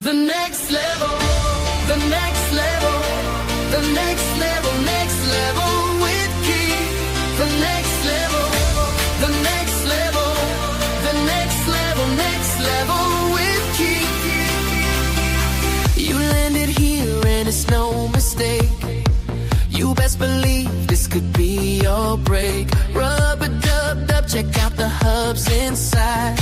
The next level, the next level, the next level, next level with Keith. The next level, the next level, the next level, next level with Keith. You landed here and it's no mistake. You best believe this could be your break. Rub-a-dub-dub, check out the hubs inside.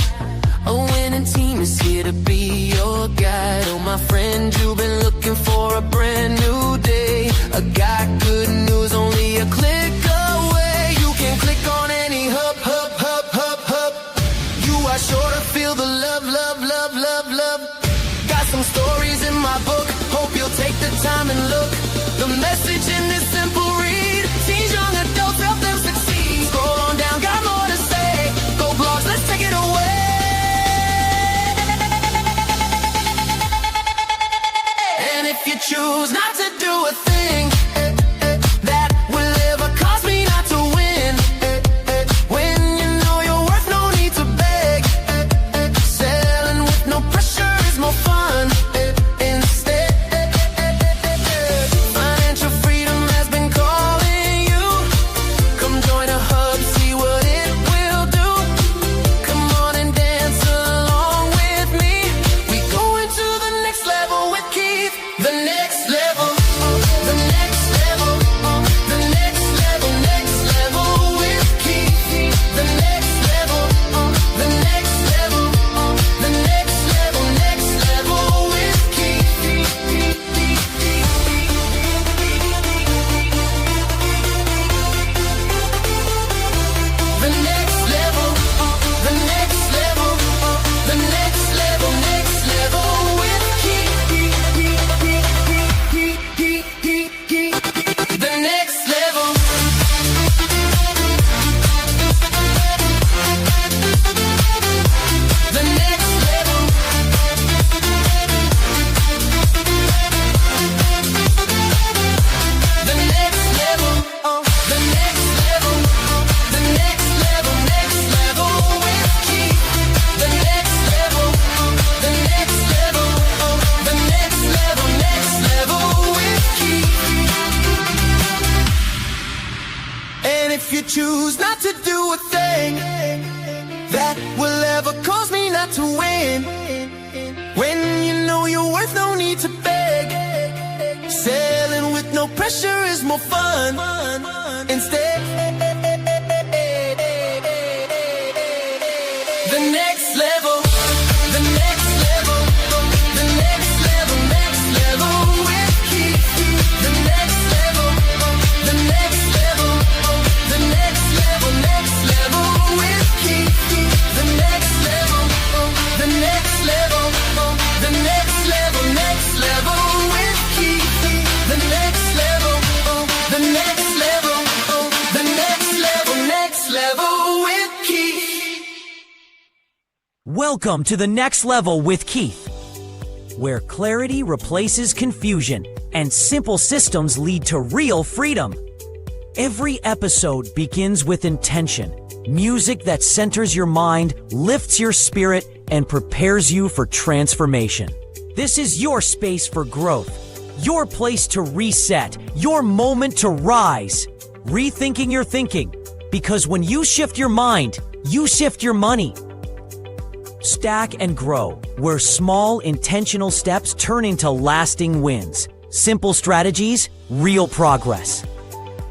A winning team is here to be your guide. Oh, my friend, you've been looking for a brand new day. I got good news, only a click away. You can click on any hub, hub, hub, hub, hub. You are sure to feel the love, love, love, love, love. Got some stories in my book, hope you'll take the time and look. The message in this simple read: teens, young adults, help them succeed. Scroll on down, got more to say. Go blogs, let's take it away. And if you choose not to do a thing that will ever cause me not to win, when you know your worth, no need to beg. Selling with no pressure is more fun. Instead, financial freedom has been calling you. Come join a hub, see what it will do. Come on and dance along with me. We going to the next level with Keith. The next level, the next level, the next level, next level with Keith. The next level, the next level, the next level, next level with Keith. The next level, the next level, the next level, next level with Keith. The next level. The next level. The next level. The next level. The next level. Next level with Keith. The next level. The next level. The next level. Next level with Keith. And if you choose not to do a thing that will ever cause me not to win, when you know your worth, no need to beg. Selling with no pressure is more fun. Instead, the next level, the next level, the next level, next level with Keith. The next level, the next level, the next level, next level with Keith. The next level, the next level, the next level, next level with Keith. The next level, the next level, the next level, next level with Keith. Welcome to the Next Level with Keith, where clarity replaces confusion and simple systems lead to real freedom. Every episode begins with intention, music that centers your mind, lifts your spirit, and prepares you for transformation. This is your space for growth, your place to reset, your moment to rise. Rethinking your thinking, because when you shift your mind, you shift your money. Stack and grow, where small intentional steps turn into lasting wins. Simple strategies, real progress.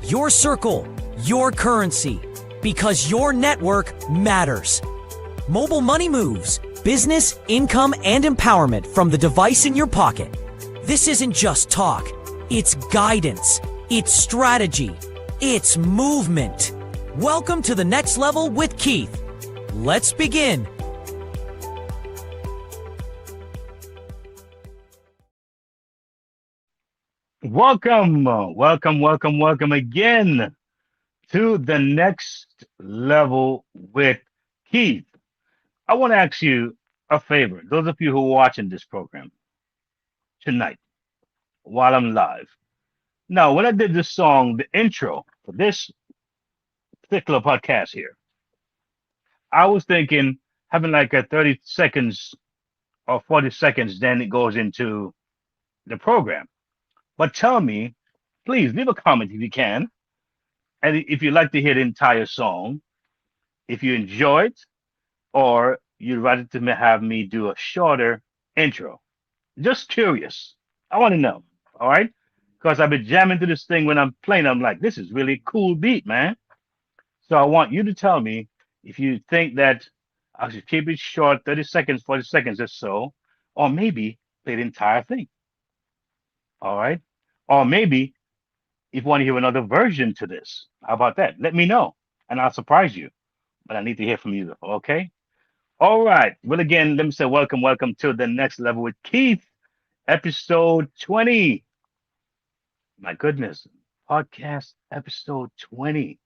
Your circle, your currency, because your network matters. Mobile money moves, business, income, and empowerment from the device in your pocket. This isn't just talk, it's guidance, it's strategy, it's movement. Welcome to the Next Level with Keith. Let's begin. Welcome again to the Next Level with Keith. I want to ask you a favor. Those of you who are watching this program tonight while I'm live. Now, when I did this song, the intro for this particular podcast here, I was thinking having like a 30 seconds or 40 seconds, then it goes into the program. But tell me, please leave a comment if you can. And if you'd like to hear the entire song, if you enjoy it, or you'd rather to have me do a shorter intro. Just curious. I want to know. All right. Because I've been jamming to this thing when I'm playing. I'm like, this is really cool beat, man. So I want you to tell me if you think that I should keep it short, 30 seconds, 40 seconds or so, or maybe play the entire thing. All right. Or maybe if you want to hear another version to this, how about that? Let me know and I'll surprise you. But I need to hear from you. Okay. All right. Well, again, let me say welcome to the next level with Keith, episode 20. My goodness, podcast episode 20.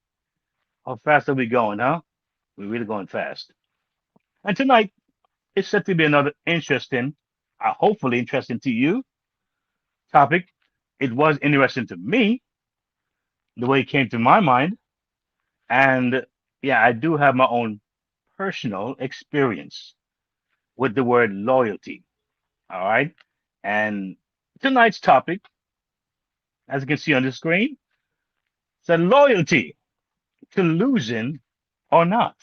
How fast are we going, huh? We're really going fast. And tonight, it's set to be another interesting, hopefully interesting to you, topic. It was interesting to me, the way it came to my mind. And yeah, I do have my own personal experience with the word loyalty. All right. And tonight's topic, as you can see on the screen, said loyalty to losing or not.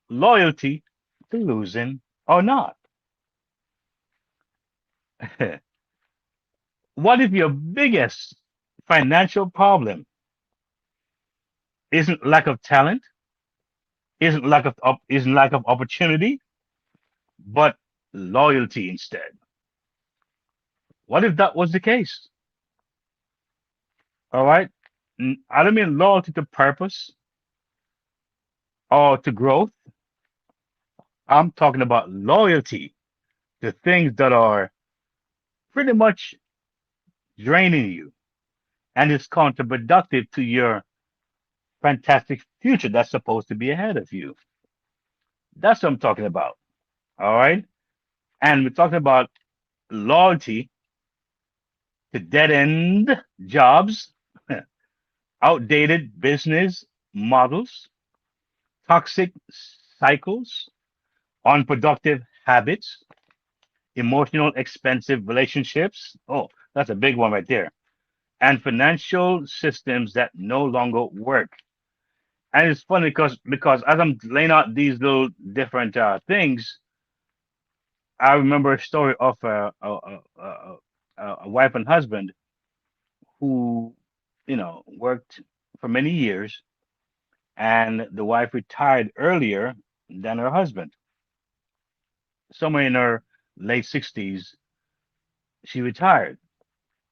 Loyalty to losing or not. What if your biggest financial problem isn't lack of talent, isn't lack of opportunity, but loyalty instead? What if that was the case? All right. I don't mean loyalty to purpose or to growth. I'm talking about loyalty to things that are pretty much draining you and it's counterproductive to your fantastic future that's supposed to be ahead of you. That's what I'm talking about. All right. And we're talking about loyalty to dead end jobs, outdated business models, toxic cycles, unproductive habits, emotional expensive relationships. Oh, that's a big one right there. And financial systems that no longer work. And it's funny because as I'm laying out these little different things, I remember a story of a wife and husband who, worked for many years, and the wife retired earlier than her husband. Somewhere in her late 60s, she retired,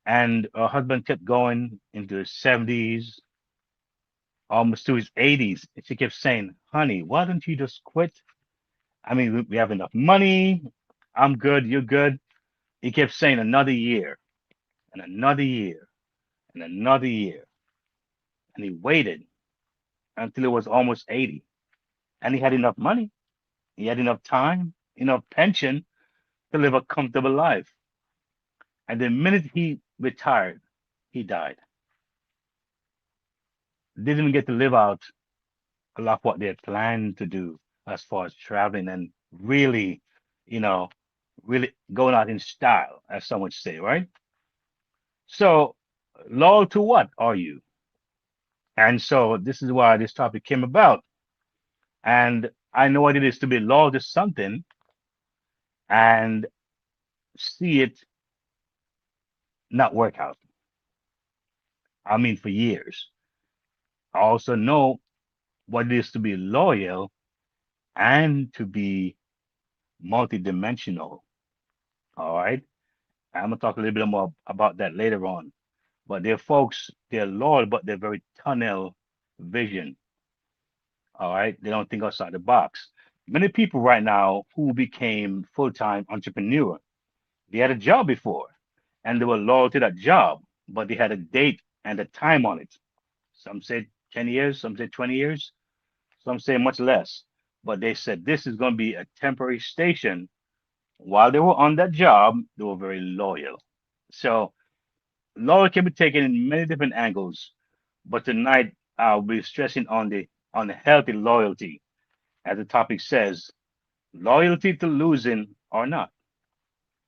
and her husband kept going into his 70s, almost to his 80s. And she kept saying, "Honey, why don't you just quit? I mean, we have enough money. I'm good. You're good." He kept saying another year and another year and another year. And he waited until it was almost 80. And he had enough money. He had enough time, enough pension to live a comfortable life. And the minute he retired, he died. Didn't even get to live out a lot of what they had planned to do as far as traveling and really, you know, really going out in style, as some would say, right? So, loyal to what are you? And so this is why this topic came about. And I know what it is to be loyal to something and see it not work out. I mean, for years. I also know what it is to be loyal and to be multidimensional. All right. I'm gonna talk a little bit more about that later on. But they're folks, they're loyal, but they're very tunnel vision. All right. They don't think outside the box. Many people right now who became full-time entrepreneur, they had a job before and they were loyal to that job, but they had a date and a time on it. Some said 10 years, some said 20 years, some say much less. But they said this is going to be a temporary station. While they were on that job, they were very loyal. So loyal can be taken in many different angles. But tonight I'll be stressing on the healthy loyalty, as the topic says, loyalty to losing or not?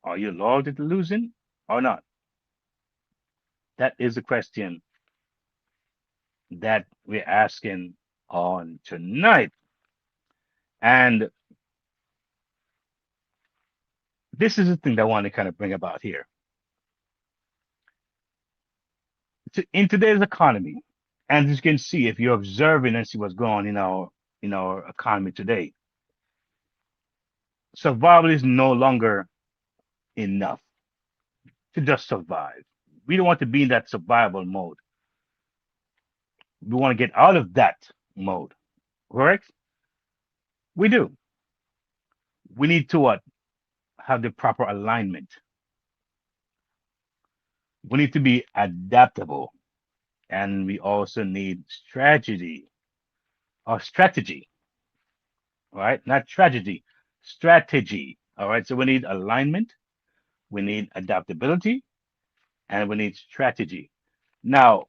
Are you loyal to losing or not? That is the question that we're asking on tonight. And this is the thing that I want to kind of bring about here. In today's economy, and as you can see, if you're observing and see what's going on in our economy today, survival is no longer enough to just survive. We don't want to be in that survival mode. We want to get out of that mode. Correct? We do. We need to what? Have the proper alignment. We need to be adaptable, and we also need strategy, right? Not tragedy, strategy. All right. So we need alignment, we need adaptability, and we need strategy. Now,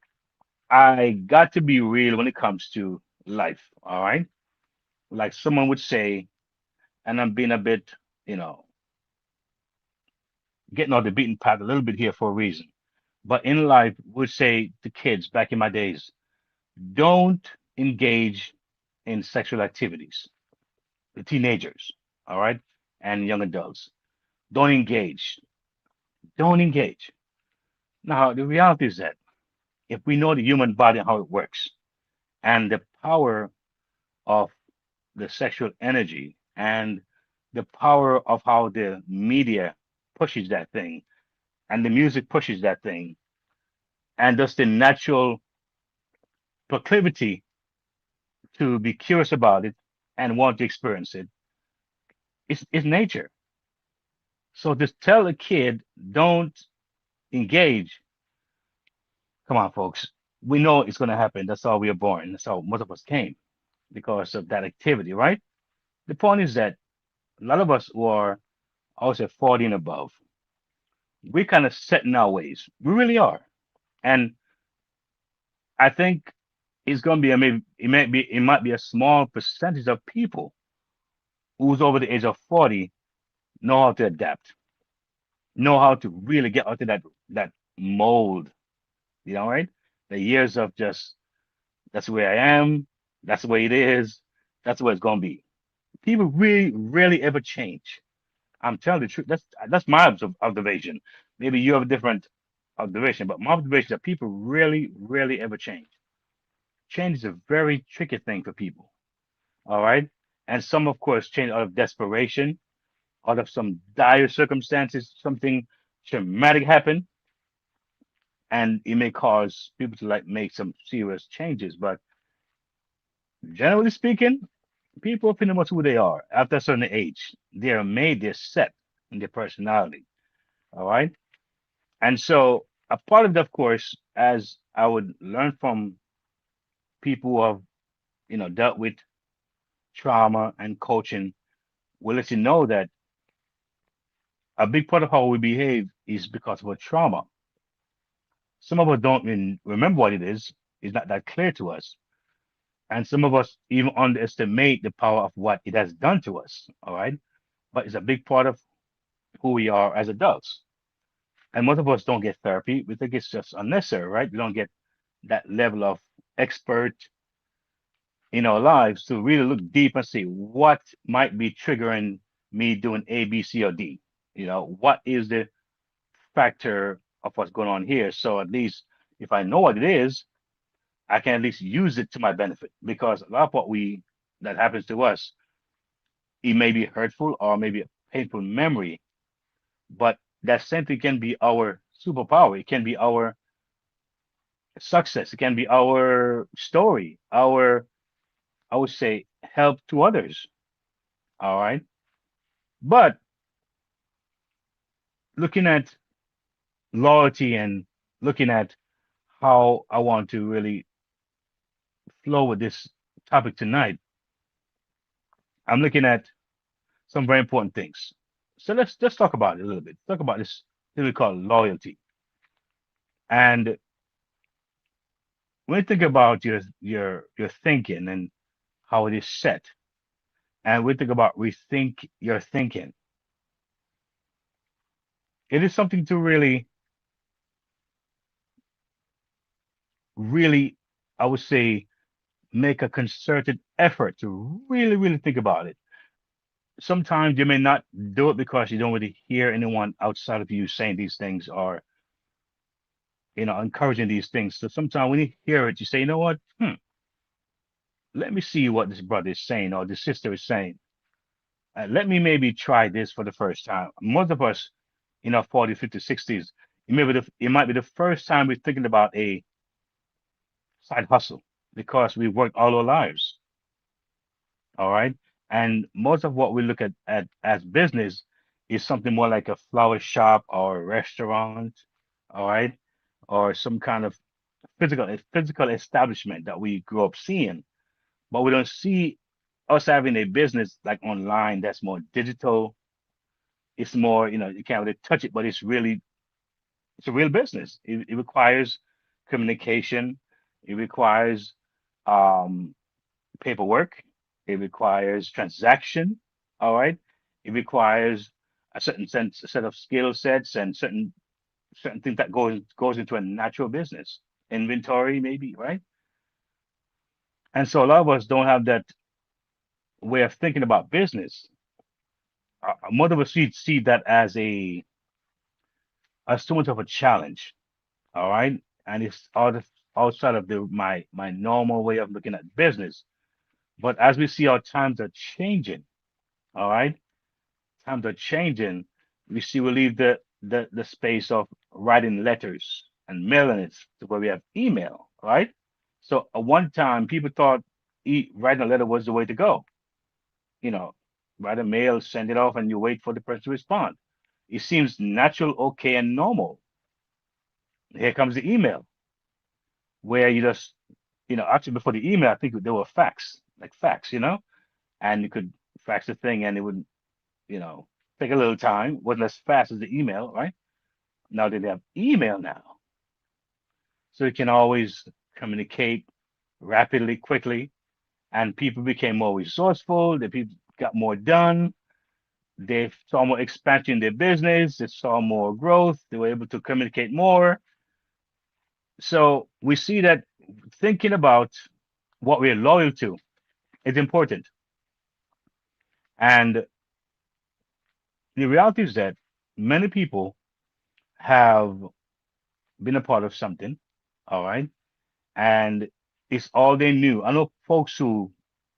I got to be real when it comes to life. All right. Like someone would say, and I'm being a bit, you know, getting off the beaten path a little bit here for a reason. But in life, would say to kids back in my days, don't engage in sexual activities. The teenagers, all right, and young adults, don't engage. Don't engage. Now, the reality is that if we know the human body and how it works and the power of the sexual energy and the power of how the media pushes that thing and the music pushes that thing and just the natural proclivity to be curious about it and want to experience it, it's nature. So to tell a kid don't engage, come on, folks. We know it's going to happen. That's how we are born. That's how most of us came because of that activity, right? The point is that a lot of us who are, I would say, 40 and above, we kind of set in our ways. We really are. And I think it's going to be, it might be a small percentage of people who's over the age of 40 know how to adapt, know how to really get out of that mold, right? The years of just that's the way I am, that's the way it is, that's the way it's gonna be. People really rarely ever change. I'm telling the truth. That's my observation. Maybe you have a different observation, but my observation is that people really, rarely ever change. Change is a very tricky thing for people. All right. And some, of course, change out of desperation, out of some dire circumstances, something traumatic happen, and it may cause people to like make some serious changes. But generally speaking, people are pretty much who they are after a certain age. They are made, they're set in their personality. All right. And so a part of it, of course, as I would learn from people who have, dealt with trauma and coaching, will let you know that a big part of how we behave is because of a trauma. Some of us don't even remember what it is. It's not that clear to us. And some of us even underestimate the power of what it has done to us. All right. But it's a big part of who we are as adults. And most of us don't get therapy. We think it's just unnecessary, right? We don't get that level of expert in our lives to really look deep and see what might be triggering me doing A, B, C, or D. What is the factor of what's going on here? So at least if I know what it is, I can at least use it to my benefit because a lot of what we that happens to us, it may be hurtful or maybe a painful memory, but that simply can be our superpower. It can be our success. It can be our story, I would say, help to others. All right. But looking at loyalty and looking at how I want to really flow with this topic tonight, I'm looking at some very important things. So let's talk about it a little bit. Talk about this thing we call loyalty. And when you think about your thinking and how it is set, and we think about rethink your thinking, It is something to really, really, I would say, make a concerted effort to really, really think about it. Sometimes you may not do it because you don't really hear anyone outside of you saying these things or, encouraging these things. So sometimes when you hear it, you say, you know what? Let me see what this brother is saying or this sister is saying. Let me maybe try this for the first time. Most of us in our 40s, 50s, 60s, it might be the first time we're thinking about a side hustle because we worked all our lives. All right. And most of what we look at as business is something more like a flower shop or a restaurant, all right, or some kind of physical establishment that we grew up seeing. But we don't see us having a business like online that's more digital. It's more, you can't really touch it, but it's a real business. It requires communication. It requires um, paperwork. It requires transaction. All right. It requires a set of skill sets and certain things that goes into a natural business. Inventory, maybe, right? And so a lot of us don't have that way of thinking about business. Most of us see that as too much of a challenge. All right. And it's outside of my normal way of looking at business. But as we see our times are changing, all right, times are changing. We leave the space of writing letters and mailing it to where we have email, right? So at one time, people thought writing a letter was the way to go. You know, write a mail, send it off, and you wait for the person to respond. It seems natural, okay, and normal. Here comes the email, where you just, actually before the email, I think there were fax, like fax, and you could fax the thing, and it would, you know, take a little time. Wasn't as fast as the email, right? Now they have email now, so you can always communicate rapidly, quickly, and people became more resourceful. The people got more done. They saw more expansion in their business. They saw more growth. They were able to communicate more. So we see that thinking about what we're loyal to is important. And the reality is that many people have been a part of something, all right, and it's all they knew. I know folks who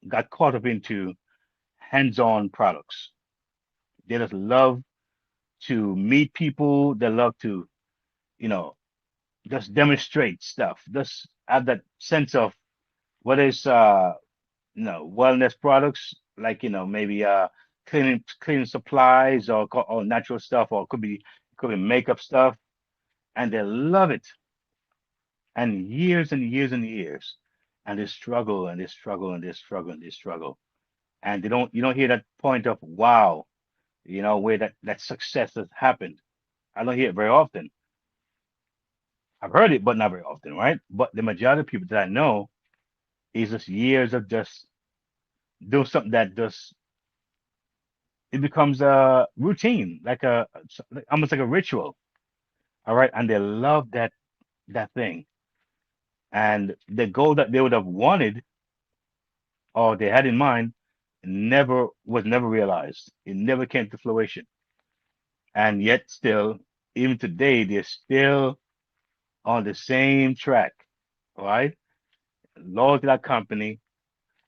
got caught up into hands-on products. They just love to meet people. They love to, you know, just demonstrate stuff. Just have that sense of whether it's wellness products like maybe cleaning supplies or natural stuff, or it could be makeup stuff, and they love it. And years and years and years, and they struggle and they struggle and they struggle and they struggle, and they don't you don't hear that point of wow, where that success has happened. I don't hear it very often. I've heard it, but not very often, right? But the majority of people that I know is just years of just doing something that just it becomes a routine, like almost like a ritual. All right, and they love that thing, and the goal that they would have wanted or they had in mind never realized. It never came to fruition, and yet still, even today, they're still on the same track. All right, loyal to that company,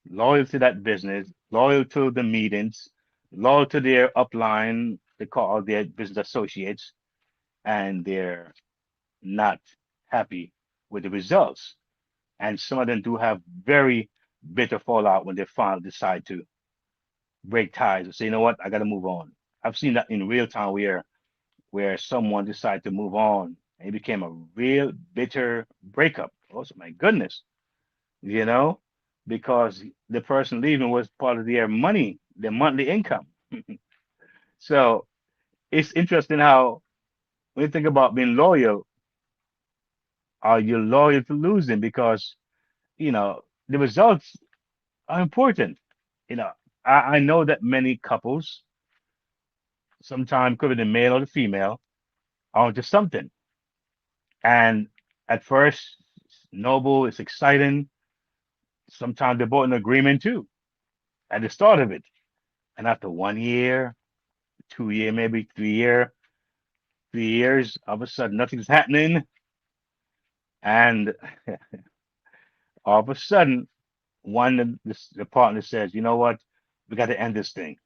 loyal to that business, loyal to the meetings, loyal to their upline, they call their business associates, and they're not happy with the results. And some of them do have very bitter fallout when they finally decide to break ties and say, you know what, I got to move on. I've seen that in real time where someone decided to move on and it became a real bitter breakup. Also, my goodness, you know, because the person leaving was part of their money, their monthly income. So it's interesting how when you think about being loyal, are you loyal to losing? Because the results are important. You know, I know that many couples, sometimes could be the male or the female, onto something. And at first, it's noble, it's exciting. Sometimes they're both in agreement too at the start of it. And after 1 year, 2 year, maybe 3 years, all of a sudden nothing's happening. And all of a sudden, the partner says, you know what? We got to end this thing.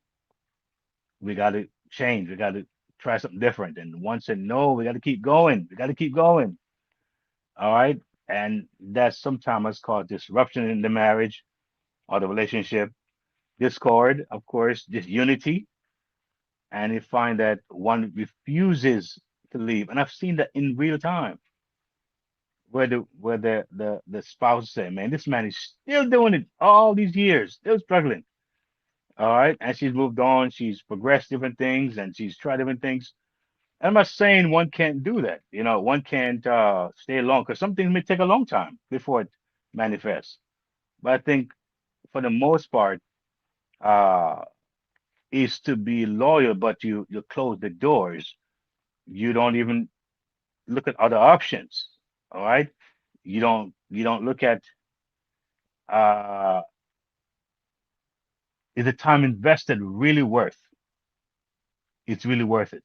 We got to change. We got to try something different. And one said, no, we got to keep going. We got to keep going. All right. And that's sometimes called disruption in the marriage or the relationship. Discord, of course, disunity. And you find that one refuses to leave. And I've seen that in real time where the spouse say, man, this man is still doing it all these years, still struggling. All right. And she's moved on, she's progressed different things and she's tried different things. I'm not saying one can't do that. One can't stay long because some things may take a long time before it manifests. But I think for the most part, uh, is to be loyal, but you close the doors. You don't even look at other options. All right. You don't look at uh, is the time invested really worth? It's really worth it.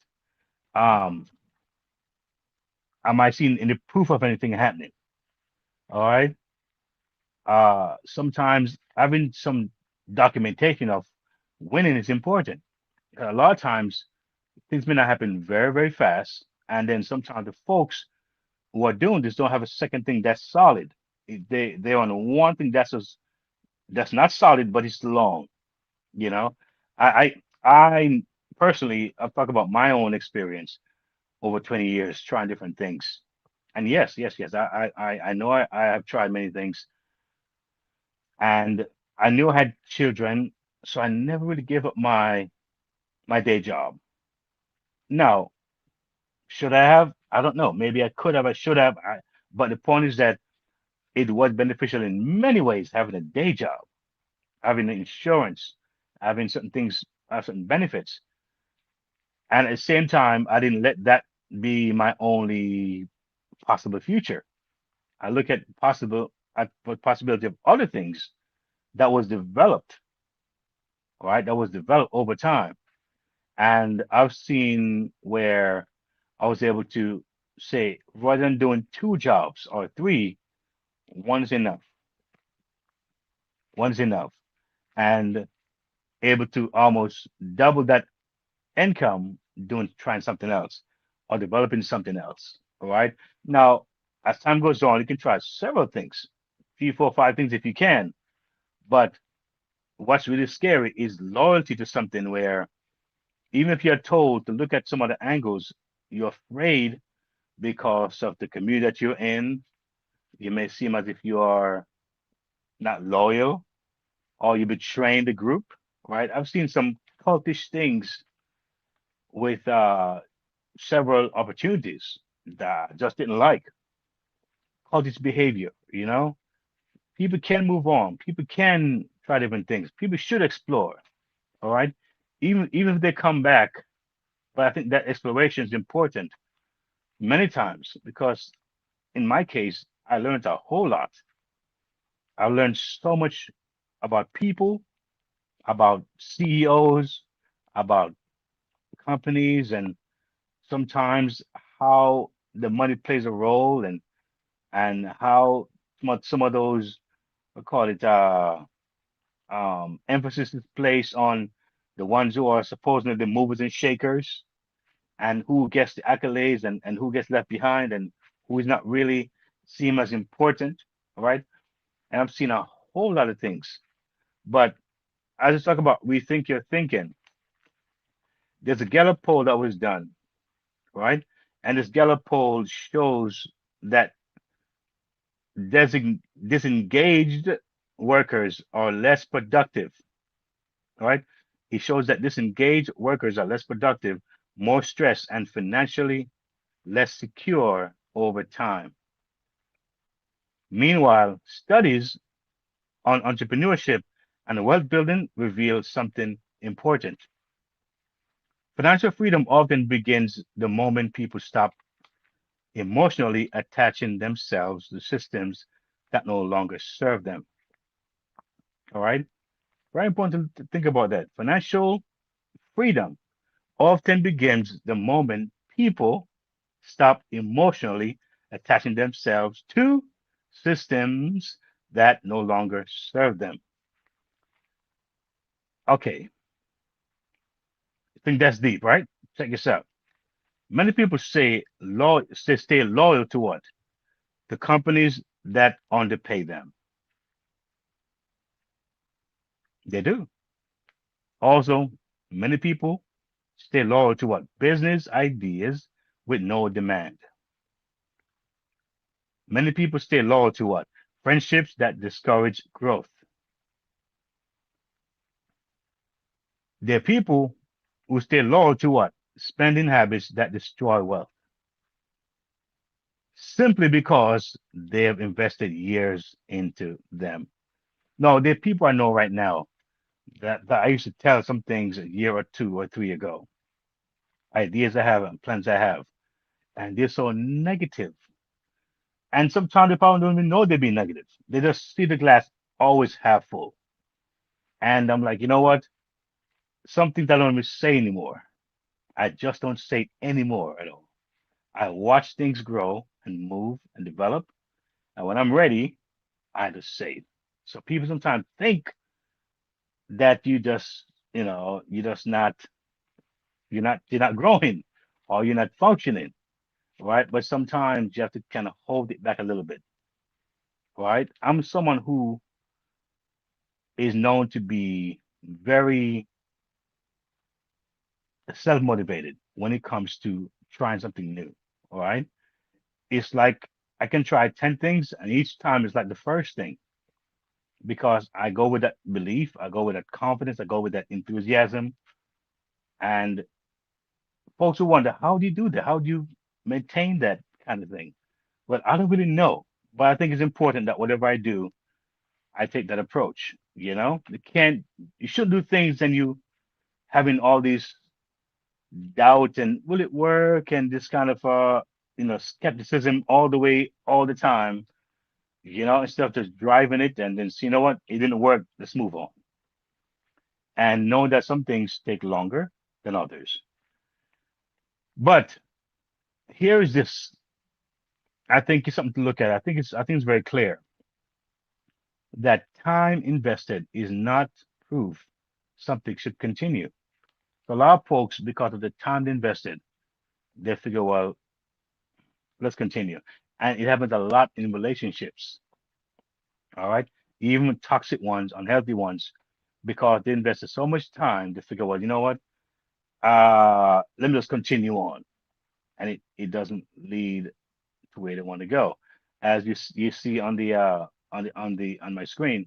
Um, am I seeing any proof of anything happening? All right. Sometimes having some documentation of winning is important. A lot of times things may not happen very, very fast. And then sometimes the folks who are doing this don't have a second thing that's solid. They're on one thing that's not solid, but it's long. You know, I personally I've talked about my own experience over 20 years trying different things. And yes, yes, yes, I know I have tried many things, and I knew I had children, so I never really gave up my day job. Now, should I have? I don't know. Maybe I could have, I should have. But the point is that it was beneficial in many ways having a day job, having insurance, having certain things, certain benefits. And at the same time, I didn't let that be my only possible future. I look at the possibility of other things that was developed, right? That was developed over time. And I've seen where I was able to say, rather than doing two jobs or three, one is enough. One is enough. And able to almost double that income doing trying something else or developing something else. All right. Now, as time goes on, you can try several things, three, four, five things if you can. But what's really scary is loyalty to something where even if you're told to look at some other angles, you're afraid because of the community that you're in. You may seem as if you are not loyal or you're betraying the group, right? I've seen some cultish things with several opportunities that I just didn't like. Cultish behavior, People can move on. People can try different things. People should explore, all right? Even if they come back, but I think that exploration is important many times because in my case, I learned a whole lot. I learned so much about people, about CEOs, about companies, and sometimes how the money plays a role and how some of those I call it emphasis is placed on the ones who are supposedly the movers and shakers and who gets the accolades and who gets left behind and who is not really seen as important. All right. And I've seen a whole lot of things. But as I talk about rethink your thinking, there's a Gallup poll that was done, right? And this Gallup poll shows that disengaged workers are less productive, right? It shows that disengaged workers are less productive, more stressed, and financially less secure over time. Meanwhile, studies on entrepreneurship and wealth building reveal something important. Financial freedom often begins the moment people stop emotionally attaching themselves to systems that no longer serve them. All right. Very important to think about that. Financial freedom often begins the moment people stop emotionally attaching themselves to systems that no longer serve them. Okay, I think that's deep, right? Check this out. Many people stay loyal to what? The companies that underpay them. They do. Also, many people stay loyal to what? Business ideas with no demand. Many people stay loyal to what? Friendships that discourage growth. There are people who stay loyal to what? Spending habits that destroy wealth simply because they have invested years into them. No, there are people I know right now that I used to tell some things a year or 2 or 3 ago, ideas I have and plans I have, and they're so negative. And sometimes they probably don't even know they're being negative. They just see the glass always half full. And I'm like, you know what? Some things I don't even say anymore. I just don't say it anymore at all. I watch things grow and move and develop. And when I'm ready, I just say it. So people sometimes think that you're not growing or you're not functioning, right? But sometimes you have to kind of hold it back a little bit, right? I'm someone who is known to be very self-motivated when it comes to trying something new. All right. It's like I can try 10 things and each time it's like the first thing because I go with that belief, I go with that confidence, I go with that enthusiasm. And folks will wonder, how do you do that? How do you maintain that kind of thing? Well, I don't really know, but I think it's important that whatever I do, I take that approach. You shouldn't do things and you having all these doubt and will it work and this kind of skepticism all the way all the time, instead of just driving it and then see, you know what, it didn't work, let's move on. And knowing that some things take longer than others. But here is this, I think it's something to look at. I think it's very clear that time invested is not proof something should continue. So a lot of folks, because of the time they invested, they figure, well, let's continue. And it happens a lot in relationships. All right. Even toxic ones, unhealthy ones, because they invested so much time to figure, well, you know what? Let me just continue on. And it doesn't lead to where they want to go. As you see on the on my screen,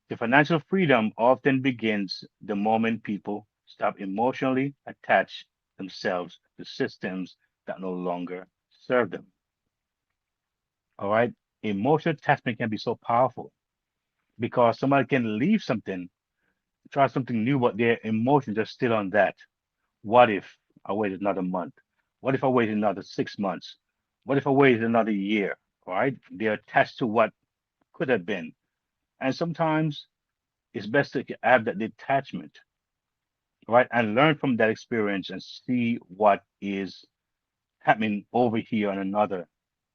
the financial freedom often begins the moment people stop emotionally attach themselves to systems that no longer serve them. All right. Emotional attachment can be so powerful because somebody can leave something, try something new, but their emotions are still on that. What if I waited another month? What if I waited another 6 months? What if I waited another year? All right. They're attached to what could have been. And sometimes it's best to have that detachment, right? And learn from that experience and see what is happening over here on another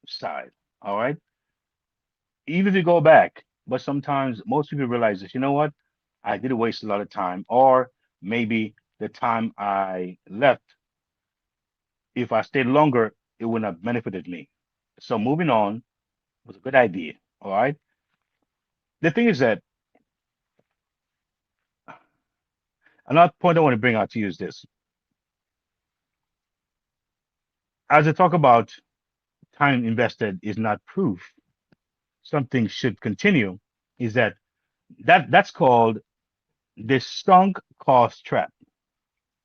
side. All right. Even if you go back, but sometimes most people realize this, you know what? I did waste a lot of time, or maybe the time I left, if I stayed longer, it would have benefited me. So moving on was a good idea. All right. The thing is that another point I want to bring out to you is this. As I talk about time invested is not proof something should continue, is that's called the sunk cost trap.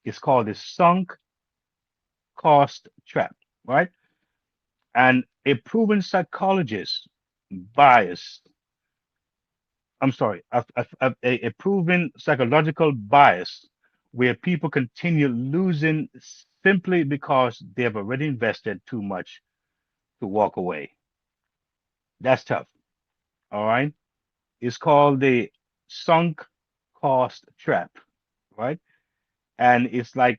It's called the sunk cost trap, right? And a proven psychologist bias, I'm sorry, a proven psychological bias where people continue losing simply because they have already invested too much to walk away. That's tough. All right. It's called the sunk cost trap, right? And it's a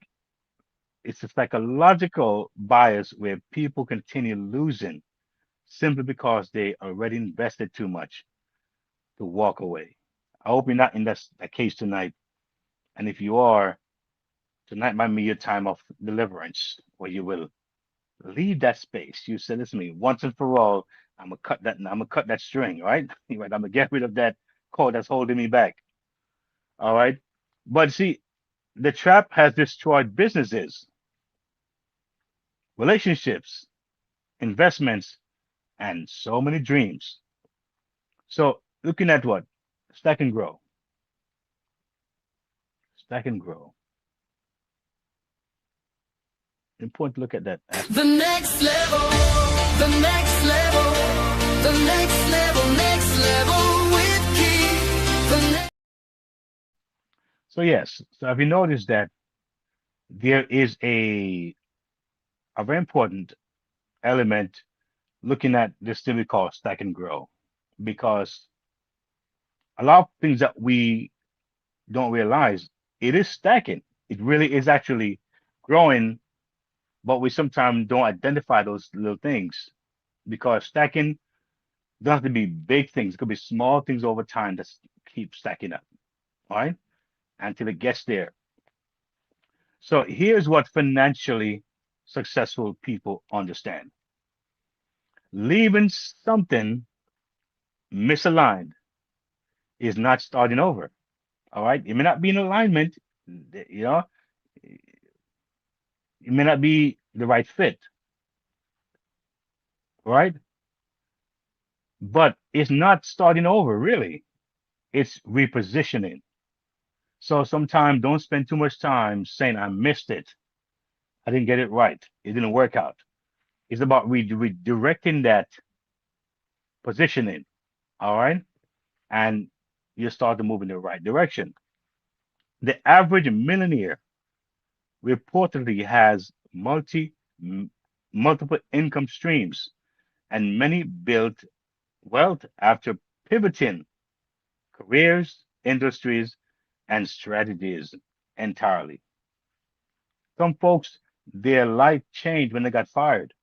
psychological bias where people continue losing simply because they already invested too much to walk away. I hope you're not in that case tonight. And if you are, tonight might be your time of deliverance, where you will leave that space. You said, listen to me, once and for all, I'm gonna cut that string, right? Right, I'm gonna get rid of that cord that's holding me back. All right. But see, the trap has destroyed businesses, relationships, investments, and so many dreams. So looking at what? Stack and grow. Stack and grow. Important to look at that The aspect. next level, the next level, the next level with Keith. So yes, so have you noticed that there is a very important element looking at this thing we call stack and grow, because a lot of things that we don't realize, it is stacking. It really is actually growing, but we sometimes don't identify those little things, because stacking don't have to be big things. It could be small things over time that keep stacking up, all right, until it gets there. So here's what financially successful people understand: leaving something misaligned is not starting over. All right. It may not be in alignment, you know, it may not be the right fit, right? But it's not starting over, really. It's repositioning. So sometimes don't spend too much time saying, I missed it. I didn't get it right. It didn't work out. It's about redirecting that positioning. All right. And you start to move in the right direction. The average millionaire reportedly has multiple income streams, and many built wealth after pivoting careers, industries, and strategies entirely. Some folks, their life changed when they got fired,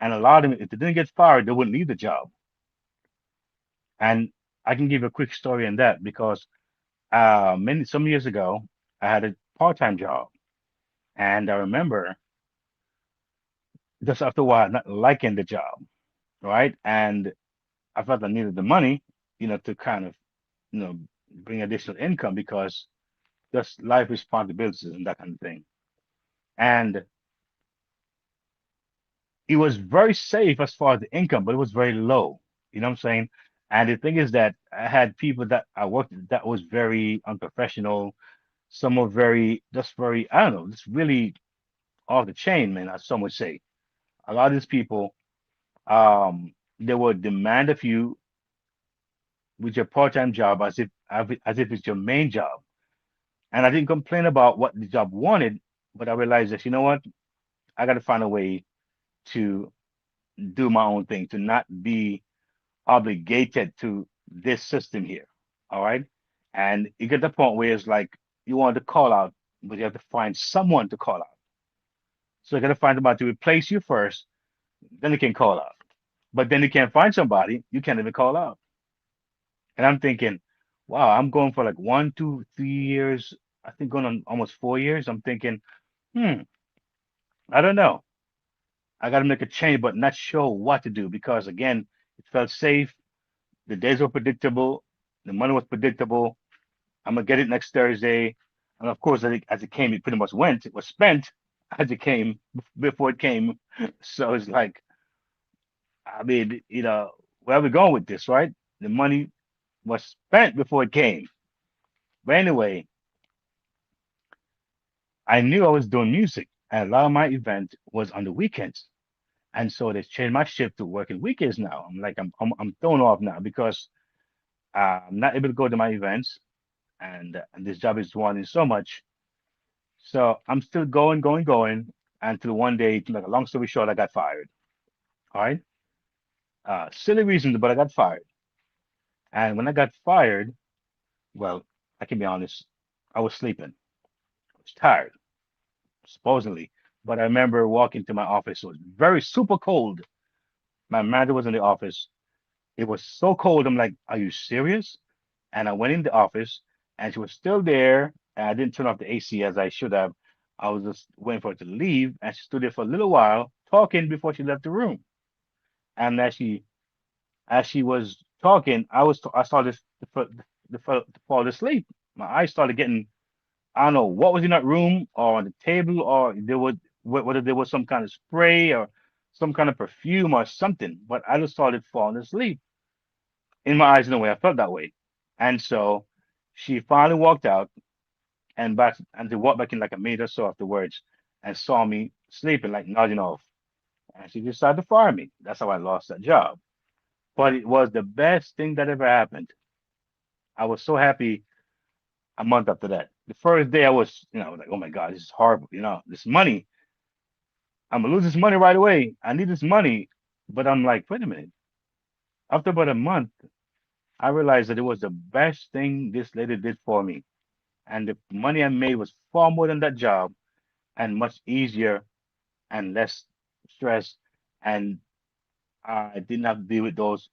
and a lot of them, if they didn't get fired, they wouldn't leave the job. And I can give a quick story on that, because many some years ago, I had a part-time job, and I remember just after a while not liking the job, right? And I felt I needed the money, to kind of, you know, bring additional income, because just life responsibilities and that kind of thing. And it was very safe as far as the income, but it was very low. You know what I'm saying? And the thing is that I had people that I worked with that was very unprofessional. Some were just very, I don't know, just really off the chain, man, as some would say. A lot of these people, they would demand of you with your part-time job as if it's your main job. And I didn't complain about what the job wanted, but I realized that, you know what, I got to find a way to do my own thing, to not be obligated to this system here. All right. And you get the point where it's like you want to call out, but you have to find someone to call out. So you got to find somebody to replace you first, then you can call out. But then you can't find somebody, you can't even call out. And I'm thinking, wow, I'm going for like 1, 2, 3 years. I think going on almost 4 years. I'm thinking, hmm, I don't know. I got to make a change, but not sure what to do, because again, it felt safe. The days were predictable. The money was predictable. I'm gonna get it next Thursday. And of course, as it came, it pretty much went. It was spent as it came before it came. So it's like, I mean, where are we going with this, right? The money was spent before it came. But anyway, I knew I was doing music, and a lot of my event was on the weekends. And so they changed my shift to working weekends now. I'm like, I'm thrown off now, because I'm not able to go to my events, and this job is wanting so much. So I'm still going, going, going until one day, like a long story short, I got fired. All right. Silly reasons, but I got fired. And when I got fired, well, I can be honest, I was sleeping. I was tired, supposedly. But I remember walking to my office. It was very super cold. My manager was in the office. It was so cold. I'm like, are you serious? And I went in the office and she was still there. And I didn't turn off the AC as I should have. I was just waiting for her to leave. And she stood there for a little while talking before she left the room. And as she was talking, I started to fall asleep. My eyes started getting, I don't know what was in that room or on the table, or whether there was some kind of spray or some kind of perfume or something. But I just started falling asleep in my eyes in a way. I felt that way. And so she finally walked out and they walked back in like a minute or so afterwards and saw me sleeping, like nodding off. And she decided to fire me. That's how I lost that job. But it was the best thing that ever happened. I was so happy a month after that. The first day I was, like, oh my God, this is horrible. This money, I'm gonna lose this money right away. I need this money. But I'm like, wait a minute. After about a month, I realized that it was the best thing this lady did for me. And the money I made was far more than that job and much easier and less stress. And I didn't have to deal with those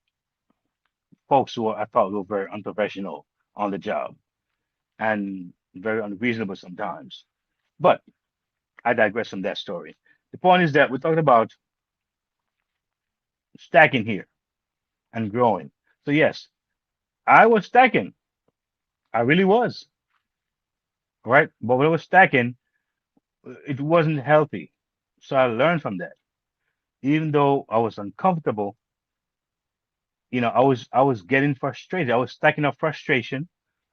folks who I thought were very unprofessional on the job and very unreasonable sometimes. But I digress from that story. The point is that we're talking about stacking here and growing. So, yes, I was stacking. I really was, right? But when I was stacking, it wasn't healthy. So I learned from that. Even though I was uncomfortable, I was getting frustrated. I was stacking up frustration.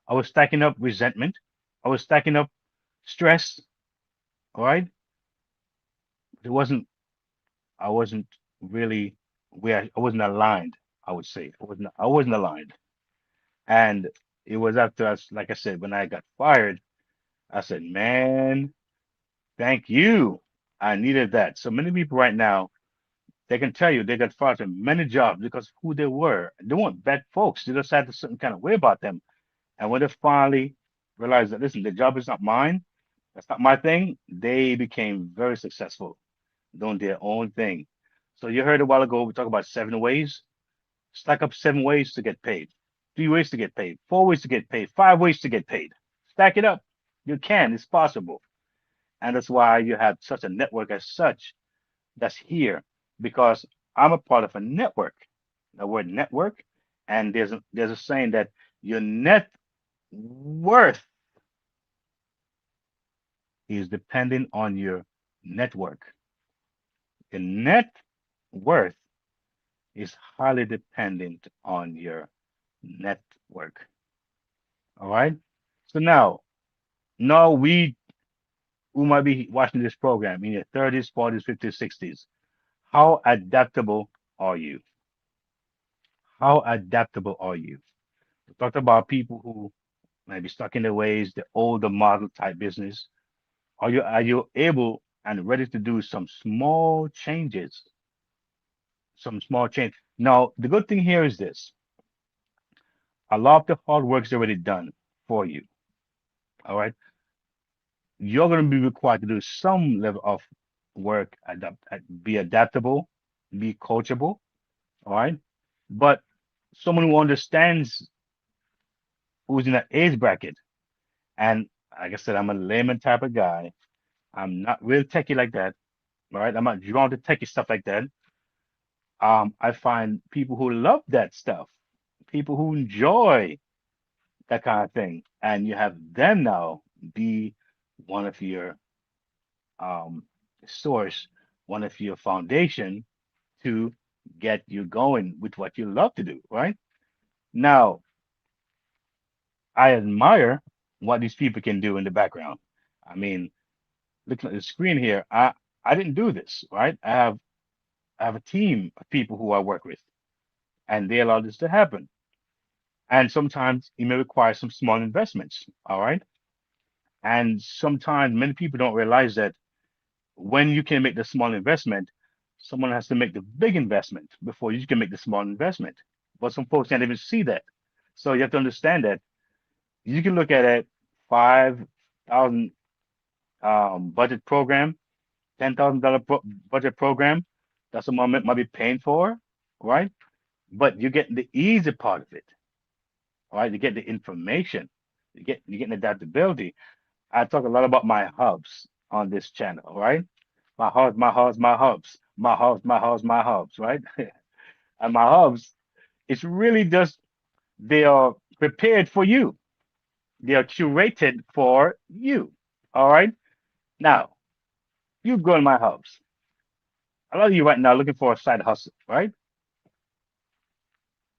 I was stacking up resentment. I was stacking up stress. All right. It wasn't, I wasn't really where I wasn't aligned, I would say. I wasn't aligned. And it was after us, like I said, when I got fired, I said, man, thank you. I needed that. So many people right now, they can tell you they got fired from many jobs because of who they were. They weren't bad folks. They just had a certain kind of way about them. And when they finally realized that, listen, the job is not mine, that's not my thing, they became very successful doing their own thing. So you heard a while ago, we talked about 7 ways. Stack up 7 ways to get paid, 3 ways to get paid, 4 ways to get paid, 5 ways to get paid. Stack it up. You can, it's possible. And that's why you have such a network as such that's here because I'm a part of a network. The word network, and there's a saying that your net worth is dependent on your network. Your net worth is highly dependent on your network. All right. So now we who might be watching this program in your 30s, 40s, 50s, 60s, how adaptable are you? How adaptable are you? We talked about people who might be stuck in their ways, the older model type business. Are you able and ready to do some small changes? Some small change. Now, the good thing here is this: a lot of the hard work is already done for you. All right, you're going to be required to do some level of work, be adaptable, be coachable. All right, but someone who understands who's in that age bracket, and like I said, I'm a layman type of guy. I'm not real techie like that. All right, I'm not drawn to techie stuff like that. I find people who love that stuff, people who enjoy that kind of thing, and you have them now be one of your um, source, one of your foundation to get you going with what you love to do, right? Now, I admire what these people can do in the background. I mean, looking at the screen here, I didn't do this, right? I have a team of people who I work with, and they allow this to happen. And sometimes it may require some small investments, all right? And sometimes many people don't realize that when you can make the small investment, someone has to make the big investment before you can make the small investment. But some folks can't even see that. So you have to understand that you can look at a 5,000 budget program, $10,000 budget program. That's what might be paying for, right? But you get the easy part of it, right? You get the information, you get the adaptability. I talk a lot about my hubs on this channel, right? My hubs, my hubs, my hubs, my hubs, my hubs, my hubs, right? And my hubs, it's really just they are prepared for you. They are curated for you. All right. Now, you go in my hubs. A lot of you right now looking for a side hustle, right?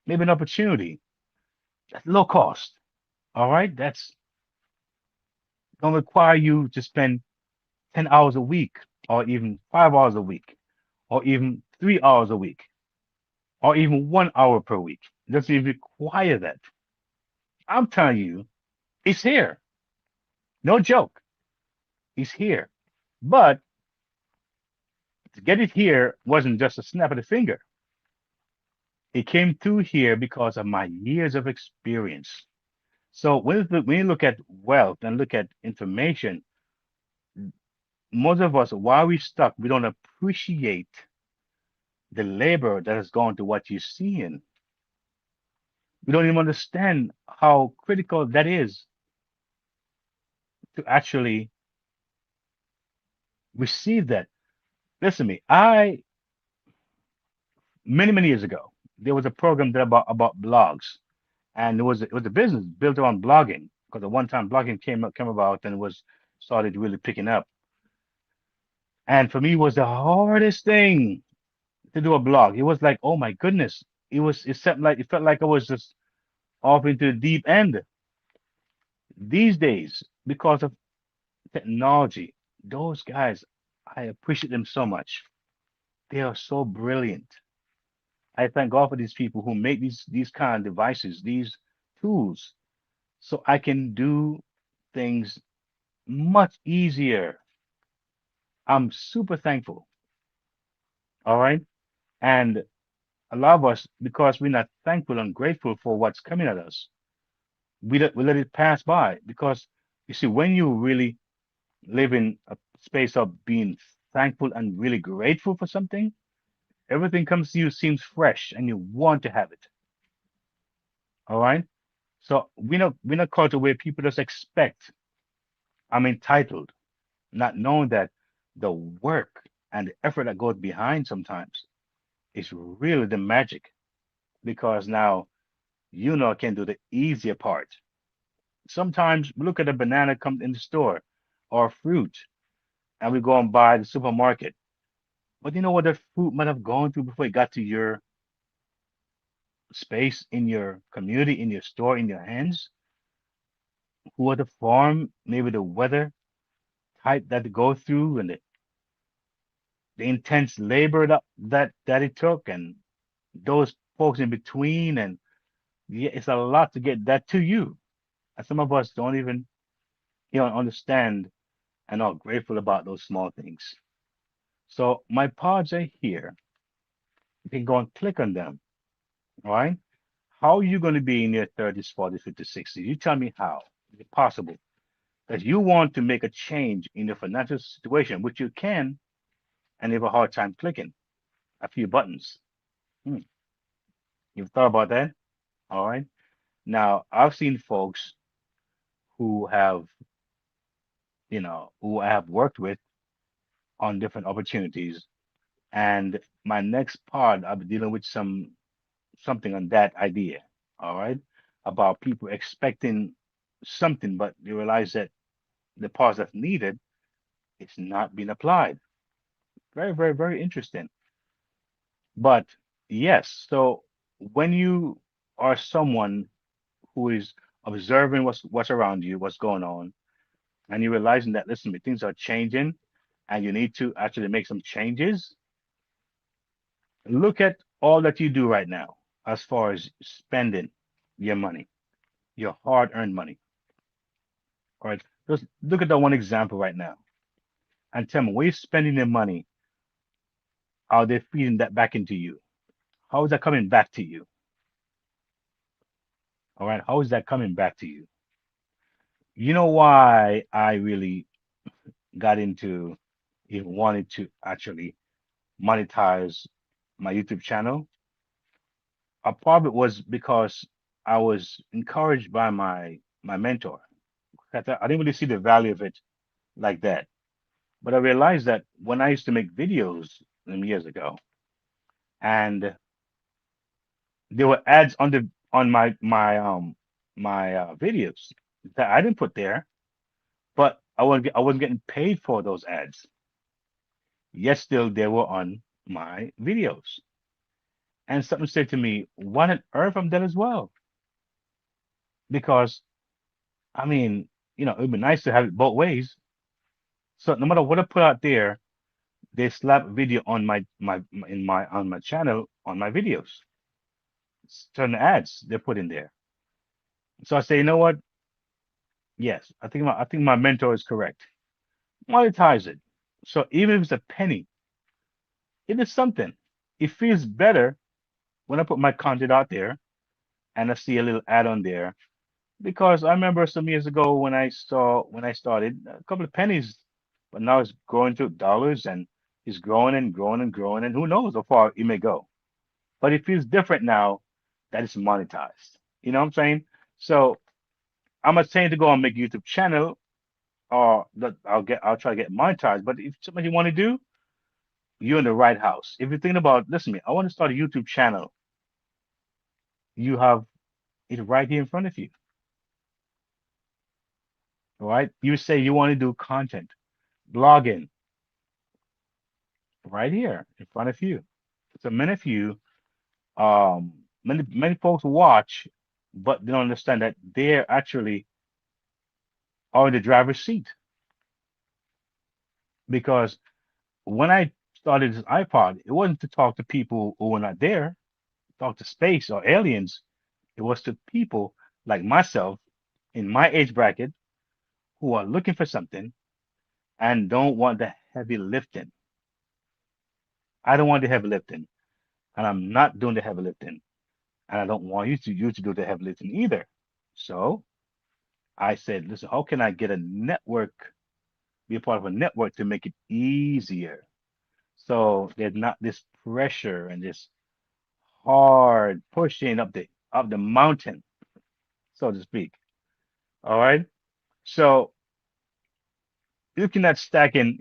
Maybe an opportunity that's low cost. All right. That's going to require you to spend 10 hours a week, or even 5 hours a week, or even 3 hours a week, or even 1 hour per week. It doesn't even require that. I'm telling you, it's here. No joke. It's here. But to get it here wasn't just a snap of the finger. It came through here because of my years of experience. So when you look at wealth and look at information, most of us, while we stuck, we don't appreciate the labor that has gone to what you're seeing. We don't even understand how critical that is to actually receive that. Listen to me. I many years ago, there was a program that about blogs, and it was a business built around blogging because at one time blogging came about and was started really picking up. And for me, it was the hardest thing to do a blog. It was like, oh my goodness, it felt like I was just off into the deep end. These days, because of technology, those guys, I appreciate them so much. They are so brilliant. I thank God for these people who make these kind of devices, these tools, so I can do things much easier. I'm super thankful. All right. And a lot of us, because we're not thankful and grateful for what's coming at us, we let it pass by. Because you see, when you really live in a space of being thankful and really grateful for something, everything comes to you seems fresh and you want to have it. All right. So we're not called to where people just expect. I'm entitled, not knowing that the work and the effort that goes behind sometimes is really the magic because now I can do the easier part. Sometimes we look at a banana come in the store or fruit and we go and buy the supermarket. But you know what the fruit might have gone through before it got to your space, in your community, in your store, in your hands? Who are the farm, maybe the weather type that they go through and the intense labor that it took and those folks in between and yeah, it's a lot to get that to you. And some of us don't even understand and are grateful about those small things. So my pods are here. You can go and click on them. All right. How are you going to be in your 30s, 40s, 50s, 60s? You tell me how. Is it possible that you want to make a change in your financial situation, which you can, and you have a hard time clicking a few buttons? Hmm. You've thought about that? All right. Now, I've seen folks who have, who I have worked with on different opportunities. And my next part, I'll be dealing with something on that idea. All right. About people expecting something, but they realize that the parts that's needed, it's not being applied. Very, very, very interesting. But yes, so when you are someone who is observing what's around you, what's going on, and you're realizing that listen, things are changing and you need to actually make some changes, look at all that you do right now as far as spending your money, your hard-earned money. All right. Just look at that one example right now and tell me where you're spending their money, how they're feeding that back into you. How is that coming back to you? All right. How is that coming back to you? You know why I really got into even wanted to actually monetize my YouTube channel? A part of it was because I was encouraged by my mentor. I didn't really see the value of it like that. But I realized that when I used to make videos years ago, and there were ads on the on my videos that I didn't put there, but I wasn't getting paid for those ads. Yet still they were on my videos. And something said to me, "What on earth I'm done as well?" Because I mean, it'd be nice to have it both ways. So no matter what I put out there, they slap video on my on my channel on my videos. Certain ads they put in there. So I say, you know what? Yes, I think my mentor is correct. Monetize it. So even if it's a penny, it is something. It feels better when I put my content out there and I see a little ad on there. Because I remember some years ago when I started a couple of pennies, but now it's growing to dollars and it's growing and growing and growing and who knows how far it may go. But it feels different now that it's monetized. You know what I'm saying? So I'm not saying to go and make a YouTube channel or that I'll try to get monetized. But if something you want to do, you're in the right house. If you're thinking about, listen to me, I want to start a YouTube channel, you have it right here in front of you. All right. You say you want to do content, blogging, right here in front of you. So many of you, many folks watch, but they don't understand that they're actually are in the driver's seat because when I started this iPod, it wasn't to talk to people who were not there, talk to space or aliens. It was to people like myself in my age bracket who are looking for something and don't want the heavy lifting. I don't want the heavy lifting, and I'm not doing the heavy lifting, and I don't want you to do the heavy lifting either. So I said, listen, how can I get a network, be a part of a network to make it easier? So there's not this pressure and this hard pushing up the mountain, so to speak. All right. So looking at stacking,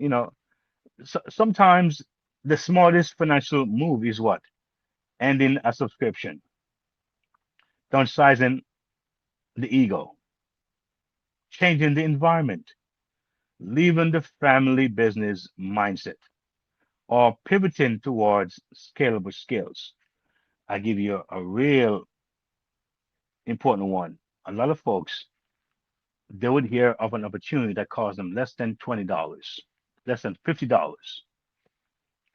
sometimes the smartest financial move is what? Ending a subscription, downsizing the ego, changing the environment, leaving the family business mindset, or pivoting towards scalable skills. I give you a real important one. A lot of folks, they would hear of an opportunity that costs them less than $20, less than $50.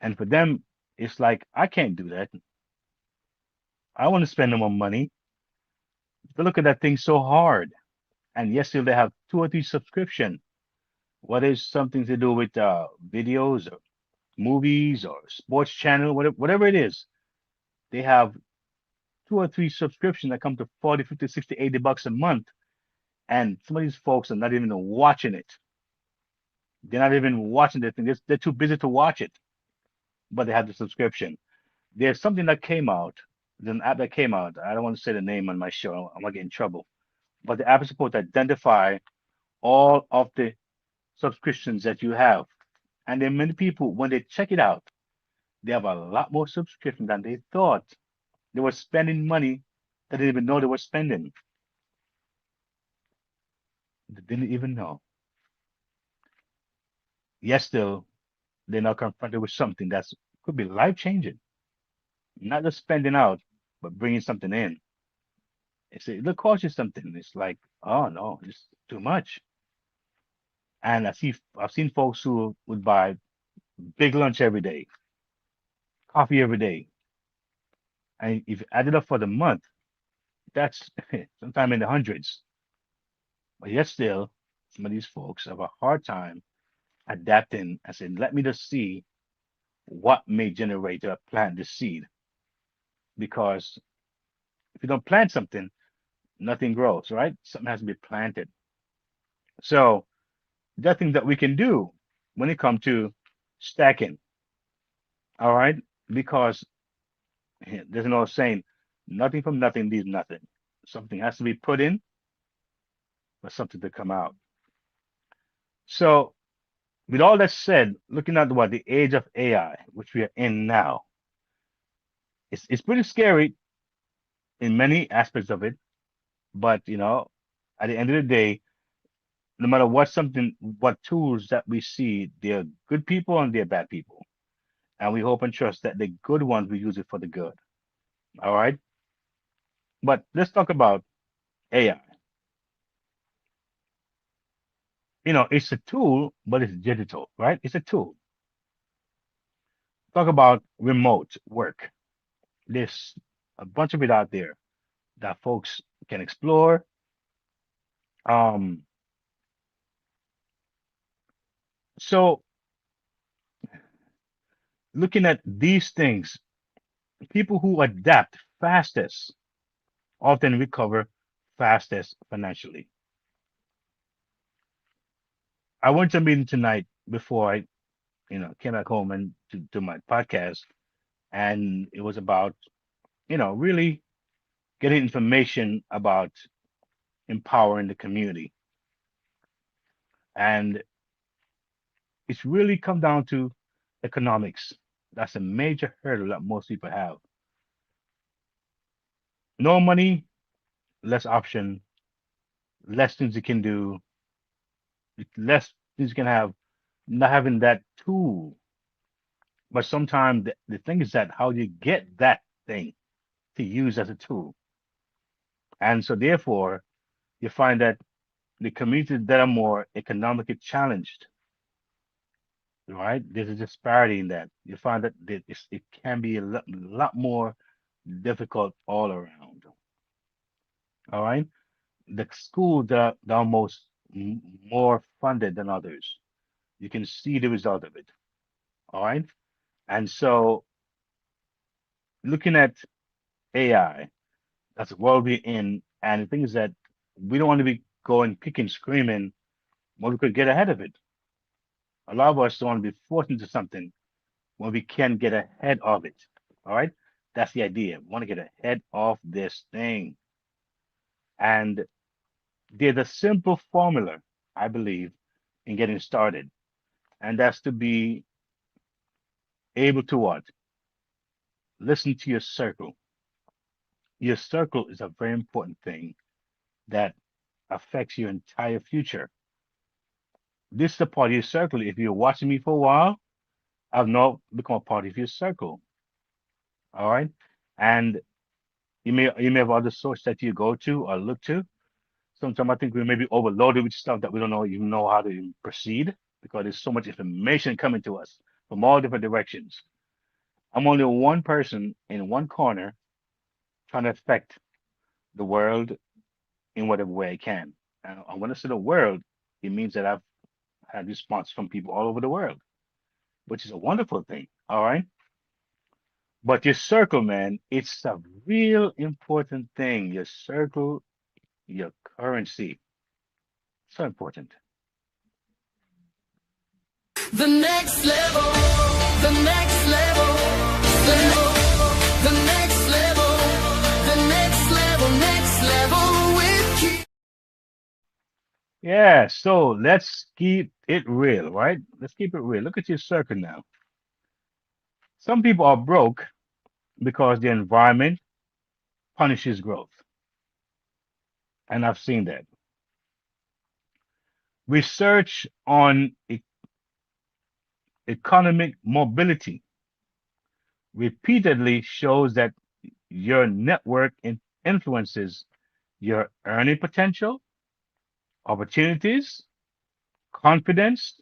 And for them, it's like, I can't do that. I want to spend no more money. They look at that thing so hard. And yes, still they have two or three subscription. What is something to do with videos or movies or sports channel, whatever it is. They have two or three subscriptions that come to 40, 50, 60, $80 a month. And some of these folks are not even watching it. They're not even watching the thing. They're too busy to watch it, but they have the subscription. There's something that came out. There's an app that came out. I don't want to say the name on my show. I'm gonna get in trouble. But the app is supposed to identify all of the subscriptions that you have. And then many people, when they check it out, they have a lot more subscriptions than they thought. They were spending money that they didn't even know they were spending. They didn't even know. Yet still, they're now confronted with something that's could be life changing. Not just spending out, but bringing something in. It'll cost you something. It's like, oh no, it's too much. And I've seen folks who would buy big lunch every day, coffee every day, and if you add it up for the month, that's sometime in the hundreds. But yet still, some of these folks have a hard time adapting and saying, let me just see what may generate or plant the seed. Because if you don't plant something, nothing grows, right? Something has to be planted. So there are things that we can do when it comes to stacking, all right? Because there's an old saying, nothing from nothing leaves nothing. Something has to be put in for something to come out. So with all that said, looking at what the age of AI, which we are in now, it's pretty scary in many aspects of it. But at the end of the day, no matter what tools that we see, they're good people and they're bad people. And we hope and trust that the good ones we use it for the good. All right. But let's talk about AI. It's a tool, but it's digital, right? It's a tool. Talk about remote work. There's a bunch of it out there that folks can explore. Um, so looking at these things, people who adapt fastest often recover fastest financially. I went to a meeting tonight before I, came back home and to my podcast, and it was about, really getting information about empowering the community. And it's really come down to economics. That's a major hurdle that most people have. No money, less option, less things you can do, less things you can have, not having that tool. But sometimes the thing is that how you get that thing to use as a tool. And so therefore, you find that the communities that are more economically challenged, right? There's a disparity in that. You find that it can be a lot more difficult all around. All right. The schools that are most more funded than others, you can see the result of it. All right. And so looking at AI, that's the world we're in. And the thing is that we don't want to be going kicking, screaming when we could get ahead of it. A lot of us don't want to be forced into something when we can get ahead of it. All right. That's the idea. We want to get ahead of this thing. And there's a simple formula, I believe, in getting started. And that's to be able to what? Listen to your circle. Your circle is a very important thing that affects your entire future. This is a part of your circle. If you're watching me for a while, I've now become a part of your circle. All right. And you may have other sources that you go to or look to. Sometimes I think we may be overloaded with stuff that we don't even know how to even proceed because there's so much information coming to us from all different directions. I'm only one person in one corner trying to affect the world in whatever way I can. And when I say the world, it means that I've had response from people all over the world, which is a wonderful thing. All right. But your circle, man, it's a real important thing. Your circle, your currency, so important. The next level, the next level, the next level, the next level, next level with Keith. Yeah, so let's keep it real, right? Let's keep it real. Look at your circle now. Some people are broke because the environment punishes growth. And I've seen that. Research on economic mobility repeatedly shows that your network influences your earning potential, opportunities, confidence,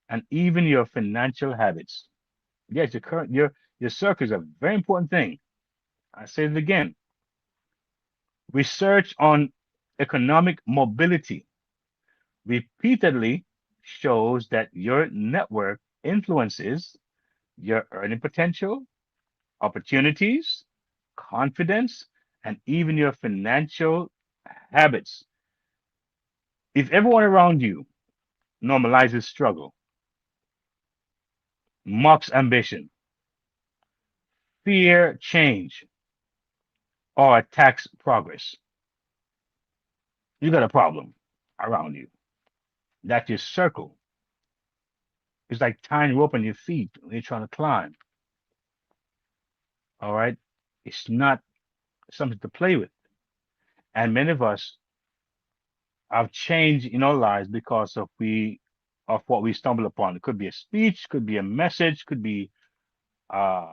and even your financial habits. Yes, your circle is a very important thing. I say it again. Research on economic mobility repeatedly shows that your network influences your earning potential, opportunities, confidence, and even your financial habits. If everyone around you normalizes struggle, mocks ambition, fear change, or attacks progress, you got a problem around you. That's your circle. It's like tying rope on your feet when you're trying to climb. All right. It's not something to play with. And many of us have changed in our lives because of what we stumble upon. It could be a speech, could be a message, could be uh,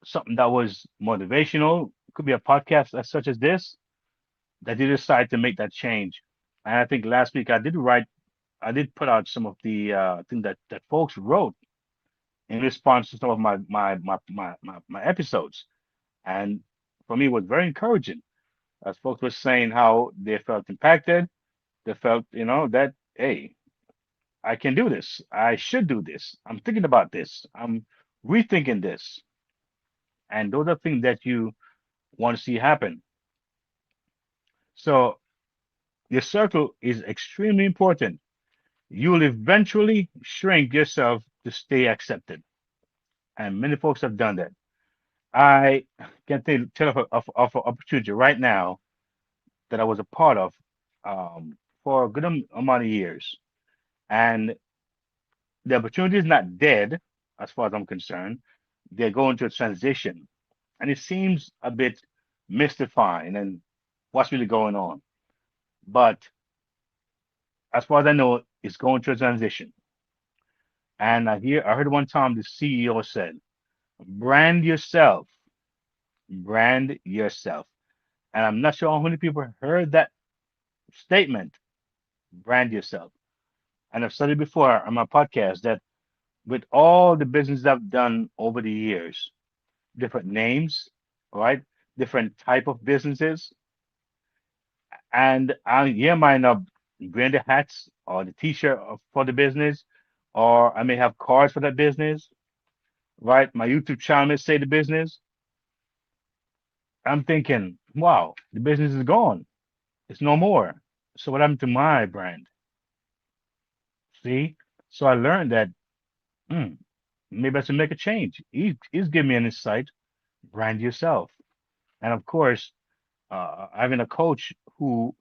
something that was motivational, could be a podcast as such as this that you decide to make that change. And I think last week I did put out some of the thing that folks wrote in response to some of my episodes. And for me, it was very encouraging as folks were saying how they felt impacted. They felt, that, hey, I can do this. I should do this. I'm thinking about this. I'm rethinking this. And those are things that you want to see happen. So your circle is extremely important. You'll eventually shrink yourself to stay accepted. And many folks have done that. I can tell of an opportunity right now that I was a part of for a good amount of years. And the opportunity is not dead, as far as I'm concerned. They're going through a transition. And it seems a bit mystifying and what's really going on. But as far as I know, it's going through a transition. And I heard one time the CEO said, brand yourself, brand yourself. And I'm not sure how many people heard that statement, brand yourself. And I've said it before on my podcast that with all the business I've done over the years, different names, right? Different type of businesses. And I yeah, might not brand the hats or the t-shirt for the business, or I may have cards for that business, right? My YouTube channel may say the business. I'm thinking, wow, the business is gone. It's no more. So what happened to my brand? See? So I learned that hmm, maybe I should make a change. He's giving me an insight. Brand yourself. And of course, having a coach who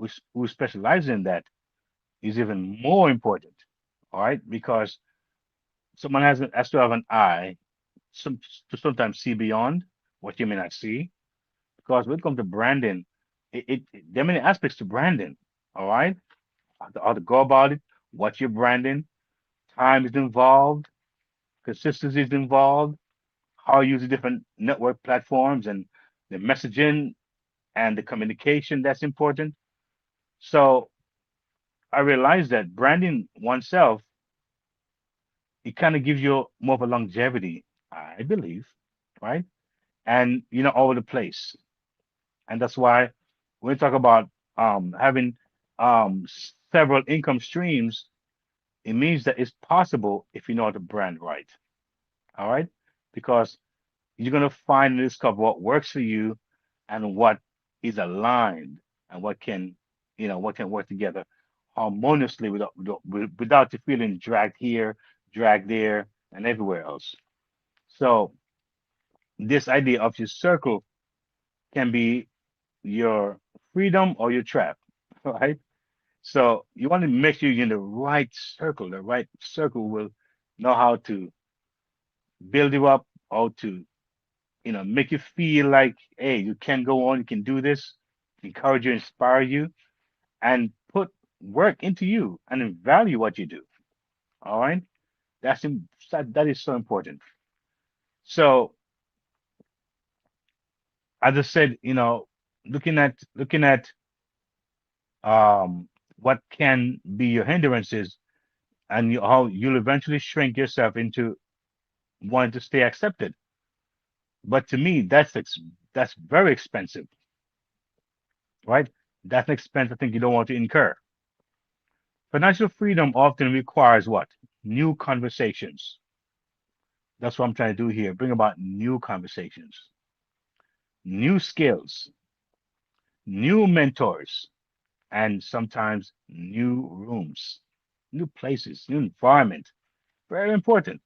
specializes in that is even more important. All right, because someone has to have an eye some to sometimes see beyond what you may not see. Because when it comes to branding, there are many aspects to branding. All right, how to go about it, what you're branding, time is involved, consistency is involved, how you use the different network platforms and the messaging and the communication that's important. So I realized that branding oneself, it kind of gives you more of a longevity, I believe, right? And you're not all over the place. And that's why when we talk about having several income streams, it means that it's possible if you know how to brand right. All right. Because you're going to find and discover what works for you and what is aligned and what can work together harmoniously without you feeling dragged here, dragged there, and everywhere else. So this idea of your circle can be your freedom or your trap, right? So you want to make sure you're in the right circle. The right circle will know how to build you up, how to, make you feel like, hey, you can go on, you can do this, encourage you, inspire you, and put work into you and value what you do. All right. That is so important. So as I said, looking at what can be your hindrances and how you'll eventually shrink yourself into wanting to stay accepted. But to me, that's very expensive, right? That's an expense I think you don't want to incur. Financial freedom often requires what? New conversations. That's what I'm trying to do here. Bring about new conversations, new skills, new mentors, and sometimes new rooms, new places, new environment. Very important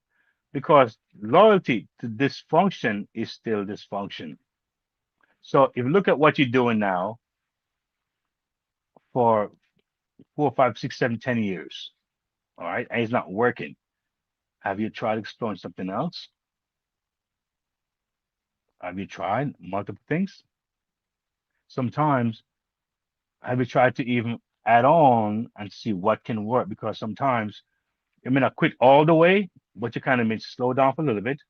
because loyalty to dysfunction is still dysfunction. So if you look at what you're doing now for 4, 5, 6, 7, 10 years, all right, and it's not working, have you tried exploring something else? Have you tried multiple things? Sometimes have you tried to even add on and see what can work? Because sometimes you may not quit all the way, but you kind of may slow down for a little bit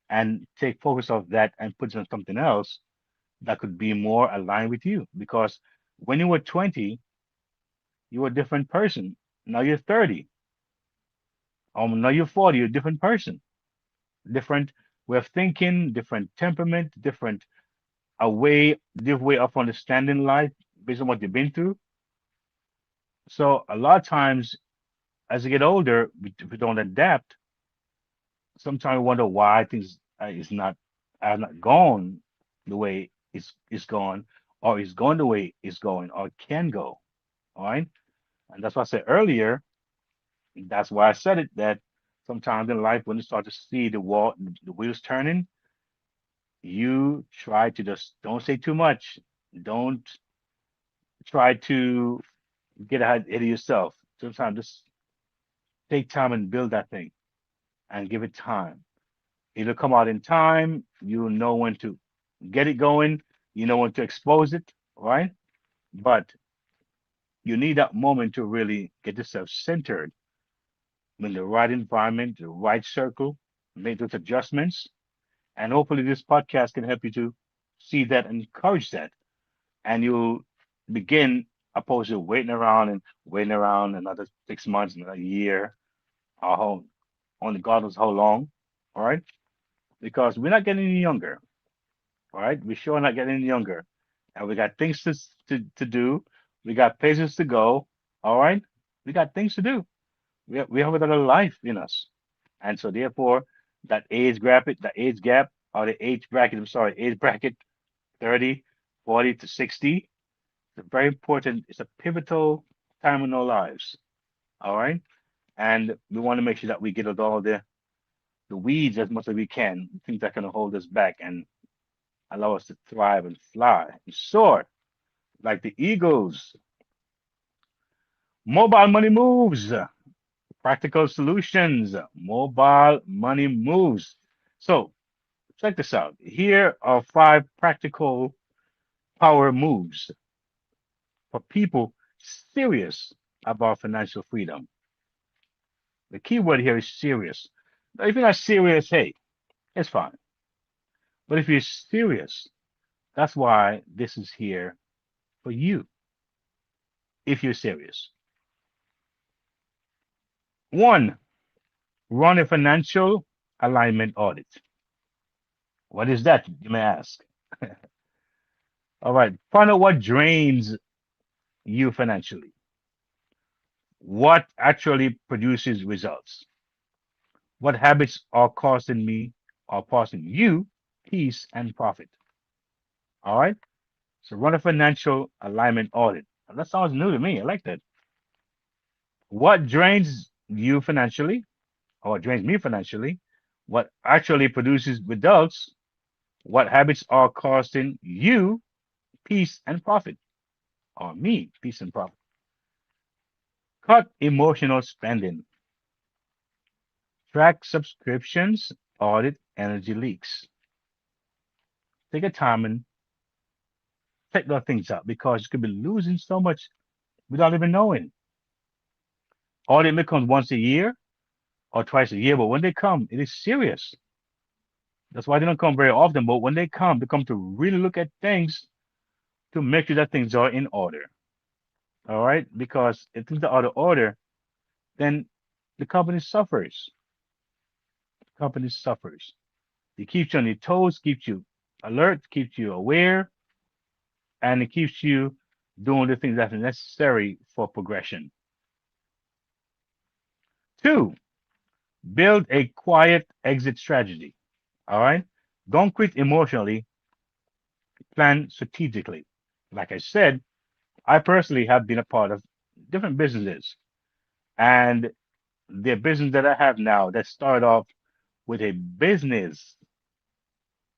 and take focus off that and put it on something else that could be more aligned with you. Because when you were 20, you were a different person. Now you're 30. Now you're 40, you're a different person. Different way of thinking, different temperament, different way of understanding life based on what you've been through. So a lot of times as you get older, if we don't adapt, sometimes we wonder why things is not are not gone the way it's gone, or is going the way it's going, or can go. All right, and that's what I said earlier. That's why I said it that sometimes in life when you start to see the wheels turning, you try to just don't say too much. Don't try to get ahead of yourself. Sometimes just take time and build that thing and give it time. It'll come out in time. You know when to get it going. You know when to expose it, right? But you need that moment to really get yourself centered in the right environment, the right circle, make those adjustments. And hopefully this podcast can help you to see that and encourage that. And you'll begin opposed to waiting around another 6 months, another year, or only God knows how long. All right. Because we're not getting any younger. All right, we sure not getting any younger, and we got things to do. We got places to go. All right, we got things to do. We have another life in us, and so therefore that age gap or the age bracket. I'm sorry, age bracket 30, 40 to 60. It's very important. It's a pivotal time in our lives. All right, and we want to make sure that we get out all the weeds as much as we can, things that can hold us back and allow us to thrive and fly and soar like the eagles. Mobile money moves, practical solutions, mobile money moves. So check this out. Here are 5 practical power moves for people serious about financial freedom. The key word here is serious. Now, if you're not serious, hey, it's fine. But if you're serious, that's why this is here for you. If you're serious. One, run a financial alignment audit. What is that, you may ask? All right, find out what drains you financially, what actually produces results, what habits are costing you peace and profit. All right, so run a financial alignment audit. And that sounds new to me. I like that. What drains you financially, or drains me financially, what actually produces results, what habits are costing you peace and profit, or me peace and profit. Cut emotional spending. Track subscriptions, audit energy leaks. Take a time and check those things out because you could be losing so much without even knowing. Audit may come once a year or twice a year, but when they come, it is serious. That's why they don't come very often. But when they come to really look at things to make sure that things are in order. All right, because if things are out of order, then the company suffers. The company suffers. It keeps you on your toes, keeps you alert, keeps you aware, and it keeps you doing the things that are necessary for progression. Two, build a quiet exit strategy. All right. Don't quit emotionally, plan strategically. Like I said, I personally have been a part of different businesses, and the business that I have now that started off with a business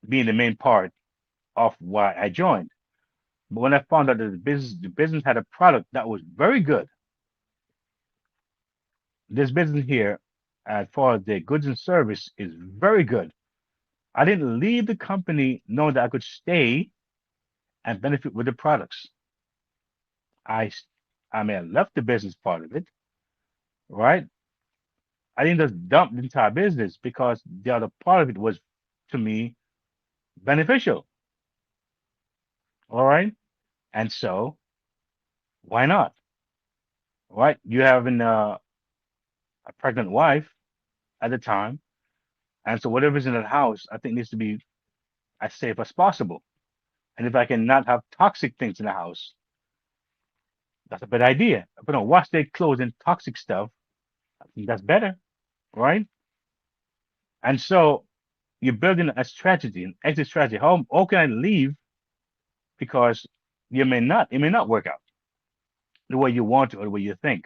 being the main part of why I joined. But when I found out that the business had a product that was very good, this business here, as far as their goods and service, is very good. I didn't leave the company knowing that I could stay and benefit with the products. I, I mean, I left the business part of it, right? I didn't just dump the entire business because the other part of it was, to me, beneficial. All right, and so why not? Right? You having a pregnant wife at the time, and so whatever's in that house, I think needs to be as safe as possible. And if I can not have toxic things in the house, that's a bad idea. If I don't wash their clothes and toxic stuff, I think that's better, right? And so you're building a strategy, an exit strategy. How can I leave? Because it may not work out the way you want to or the way you think.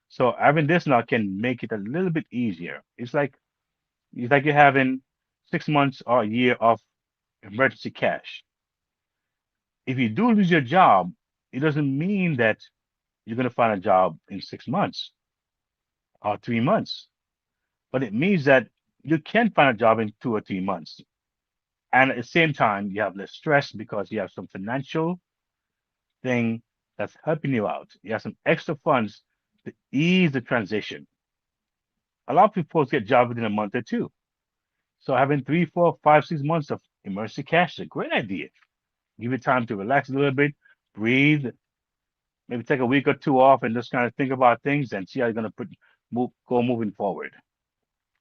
So having this now can make it a little bit easier. It's like you're having 6 months or a year of emergency cash. If you do lose your job, it doesn't mean that you're going to find a job in 6 months or 3 months, but it means that you can find a job in 2 or 3 months. And at the same time, you have less stress because you have some financial thing that's helping you out. You have some extra funds to ease the transition. A lot of people get jobs within a month or two. So having 3, 4, 5, 6 months of emergency cash is a great idea. Give you time to relax a little bit, breathe, maybe take a week or two off and just kind of think about things and see how you're gonna go moving forward.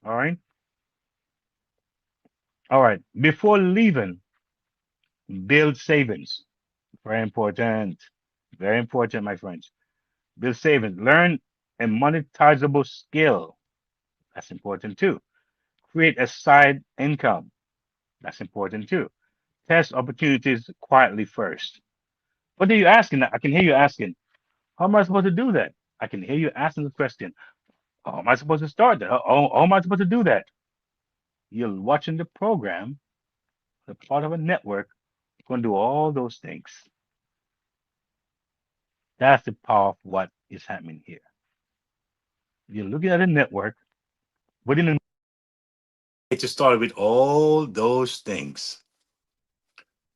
All right. All right. Before leaving, build savings. Very important. Very important, my friends. Build savings. Learn a monetizable skill. That's important too. Create a side income. That's important too. Test opportunities quietly first. What are you asking? I can hear you asking, how am I supposed to do that? I can hear you asking the question, how am I supposed to start that? How am I supposed to do that? You're watching the program, the part of a network, going to do all those things. That's the power of what is happening here. You're looking at a network within a get you started with all those things.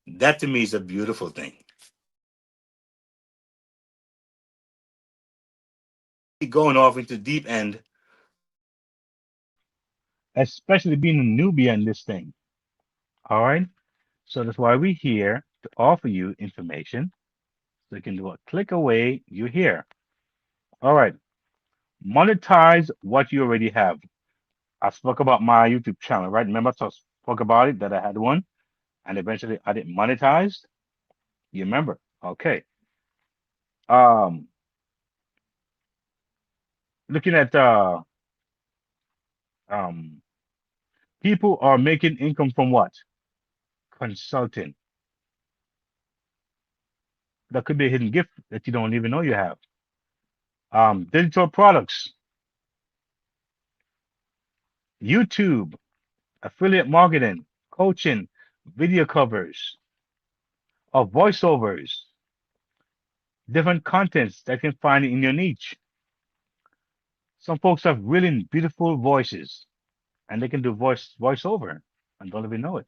That to me is a beautiful thing. Going off into deep end, especially being a newbie in this thing. All right. So that's why we're here to offer you information. So you can do a click away, you're here. All right. Monetize what you already have. I spoke about my YouTube channel, right? Remember, I spoke about it that I had one and eventually I didn't monetize. You remember? Okay. Um, looking at um people are making income from what? Consulting. That could be a hidden gift that you don't even know you have. Digital products, YouTube, affiliate marketing, coaching, video covers, or voiceovers, different contents that you can find in your niche. Some folks have really beautiful voices and they can do voiceover and don't even know it.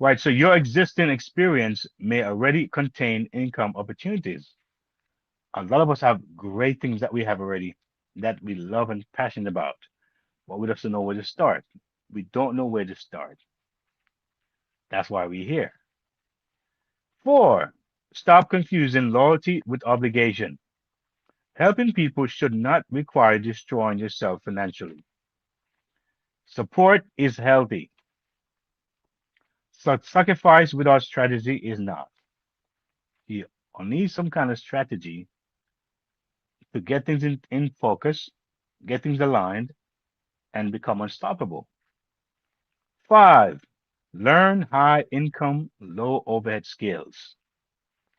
Right. So your existing experience may already contain income opportunities. A lot of us have great things that we have already that we love and passionate about, but we just don't know where to start. We don't know where to start. That's why we're here. Four, stop confusing loyalty with obligation. Helping people should not require destroying yourself financially. Support is healthy. Sacrifice without strategy is not. You need some kind of strategy to get things in focus get things aligned, and become unstoppable. Five, learn high income, low overhead skills.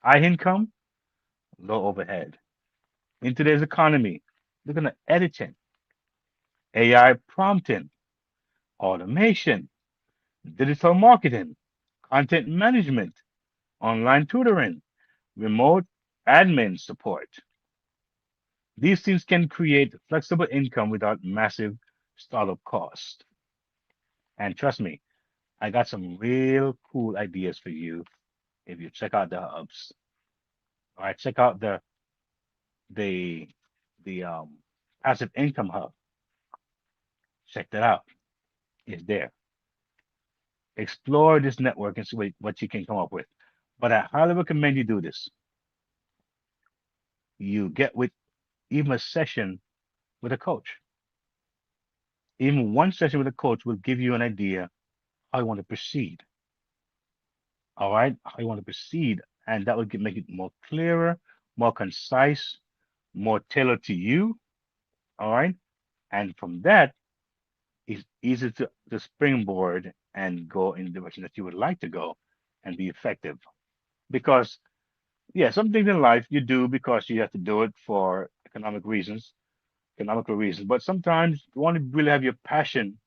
High income, low overhead. In today's economy, they're going to editing, AI prompting, automation, digital marketing, content management, online tutoring, remote admin support. These things can create flexible income without massive startup cost. And trust me, I got some real cool ideas for you if you check out the hubs. All right, check out the the passive income hub. Check that out. It's there. Explore this network and see what you can come up with. But I highly recommend you do this. You get with even a session with a coach. Even one session with a coach will give you an idea how you want to proceed. All right, how you want to proceed, and that will make it more clearer, more concise, more tailored to you. All right, and from that, it's easy to springboard and go in the direction that you would like to go and be effective. Because yeah, some things in life you do because you have to do it for economical reasons. But sometimes you want to really have your passion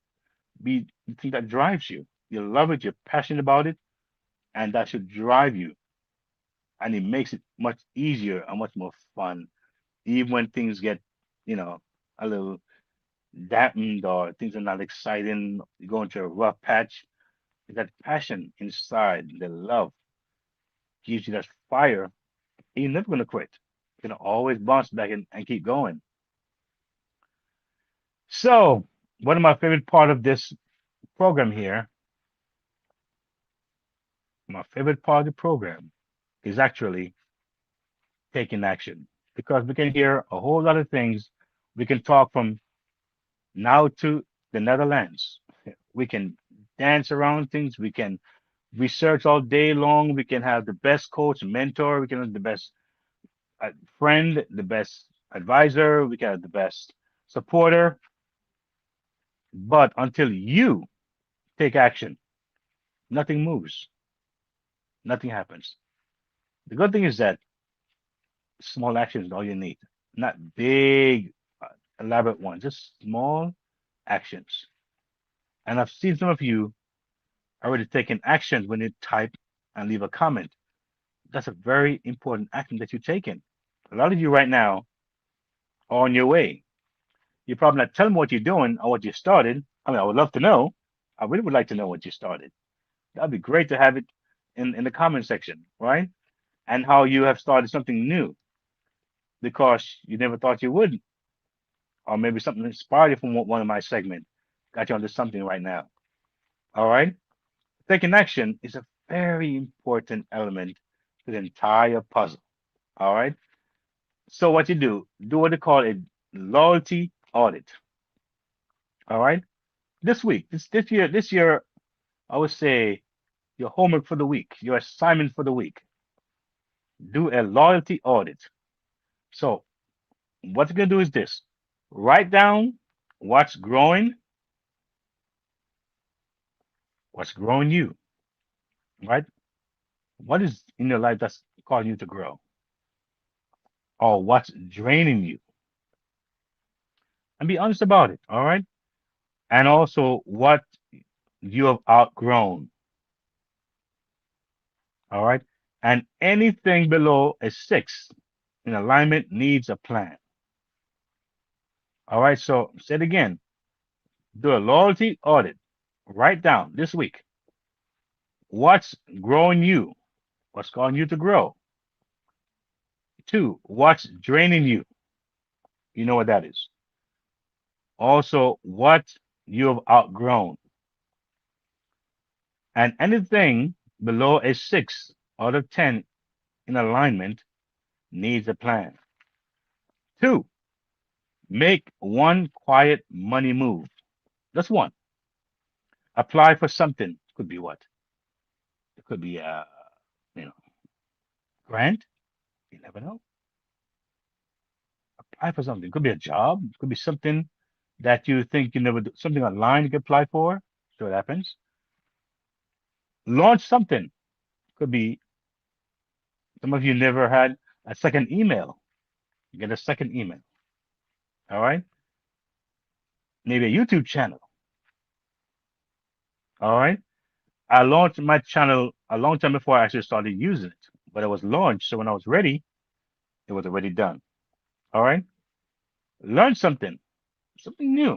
be the thing that drives you. You love it, you're passionate about it, and that should drive you. And it makes it much easier and much more fun, even when things get, you know, a little dampened or things are not exciting, you go into a rough patch. That passion inside, the love gives you that fire. You're never gonna quit. You're gonna always bounce back and keep going. So, one of my favorite part of this program here, my favorite part of the program is actually taking action because we can hear a whole lot of things. We can talk from now to the Netherlands. We can dance around things. We can research all day long. We can have the best coach, mentor. We can have the best uh, friend, the best advisor. We can have the best supporter. But until you take action, nothing moves, nothing happens. The good thing is that small actions is all you need, not big, uh, elaborate ones, just small actions. And I've seen some of you already taking actions when you type and leave a comment. That's a very important action that you're taking. A lot of you right now are on your way. You're probably not telling me what you're doing or what you started. I mean, I would love to know. I really would like to know what you started. That'd be great to have it in the comment section, right? And how you have started something new because you never thought you would, or maybe something inspired you from one of my segments, got you onto something right now. All right. Taking action is a very important element to the entire puzzle. All right. So what you do what they call a loyalty audit. All right. This week, this year, I would say your homework for the week, your assignment for the week, do a loyalty audit. So what you're gonna do is this: write down what's growing, what's growing you, right? What is in your life that's causing you to grow, or what's draining you, and be honest about it. All right. And also what you have outgrown. All right. And anything below a six in alignment needs a plan. All right. So say it again. Do a loyalty audit. Write down this week what's growing you, what's causing you to grow. Two, what's draining you. You know what that is. Also, what you have outgrown. And anything below a six out of 10 in alignment needs a plan. Two, make one quiet money move. That's one. Apply for something. Could be what? It could be a you know grant. You never know. Apply for something. Could be a job. Could be something that you think you never do. Something online you can apply for. So it happens. Launch something. Could be some of you never had a second email. Get a second email. All right. Maybe a YouTube channel. All right. I launched my channel a long time before I actually started using it, but it was launched. So when I was ready, it was already done. All right. Learn something, something new.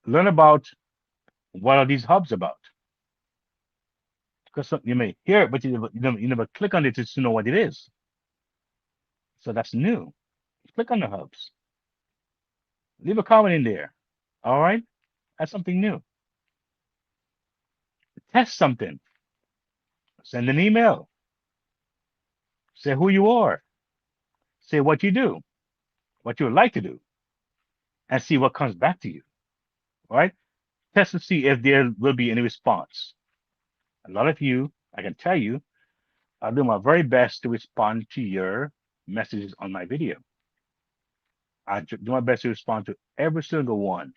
Learn about what are these hubs about. Because you may hear it, but you never click on it to know what it is. So that's new. Click on the hubs. Leave a comment in there. All right. That's something new. Test something. Send an email. Say who you are. Say what you do, what you would like to do, and see what comes back to you. All right. Test to see if there will be any response. A lot of you, I can tell you, I do my very best to respond to your messages on my video. I do my best to respond to every single one.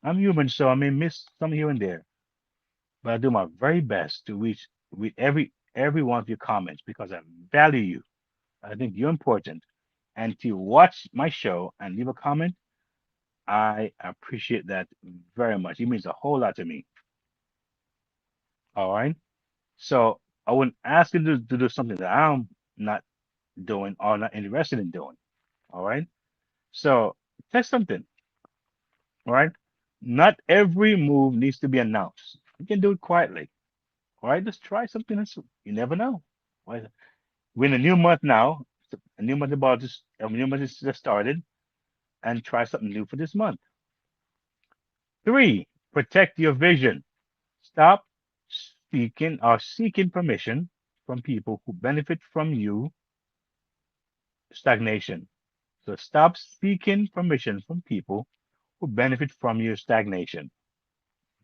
I'm human, so I may miss some here and there, but I do my very best to read every one of your comments because I value you. I think you're important. And to watch my show and leave a comment, I appreciate that very much. It means a whole lot to me. All right. So I wouldn't ask you to do something that I'm not doing or not interested in doing. All right. So test something. All right. Not every move needs to be announced. You can do it quietly. All right. Just try something else. You never know. All right? We're in a new month now. A new month about this. A new month is just started, and try something new for this month. Three, protect your vision. Stop seeking permission from people who benefit from you stagnation. So stop seeking permission from people who benefit from your stagnation.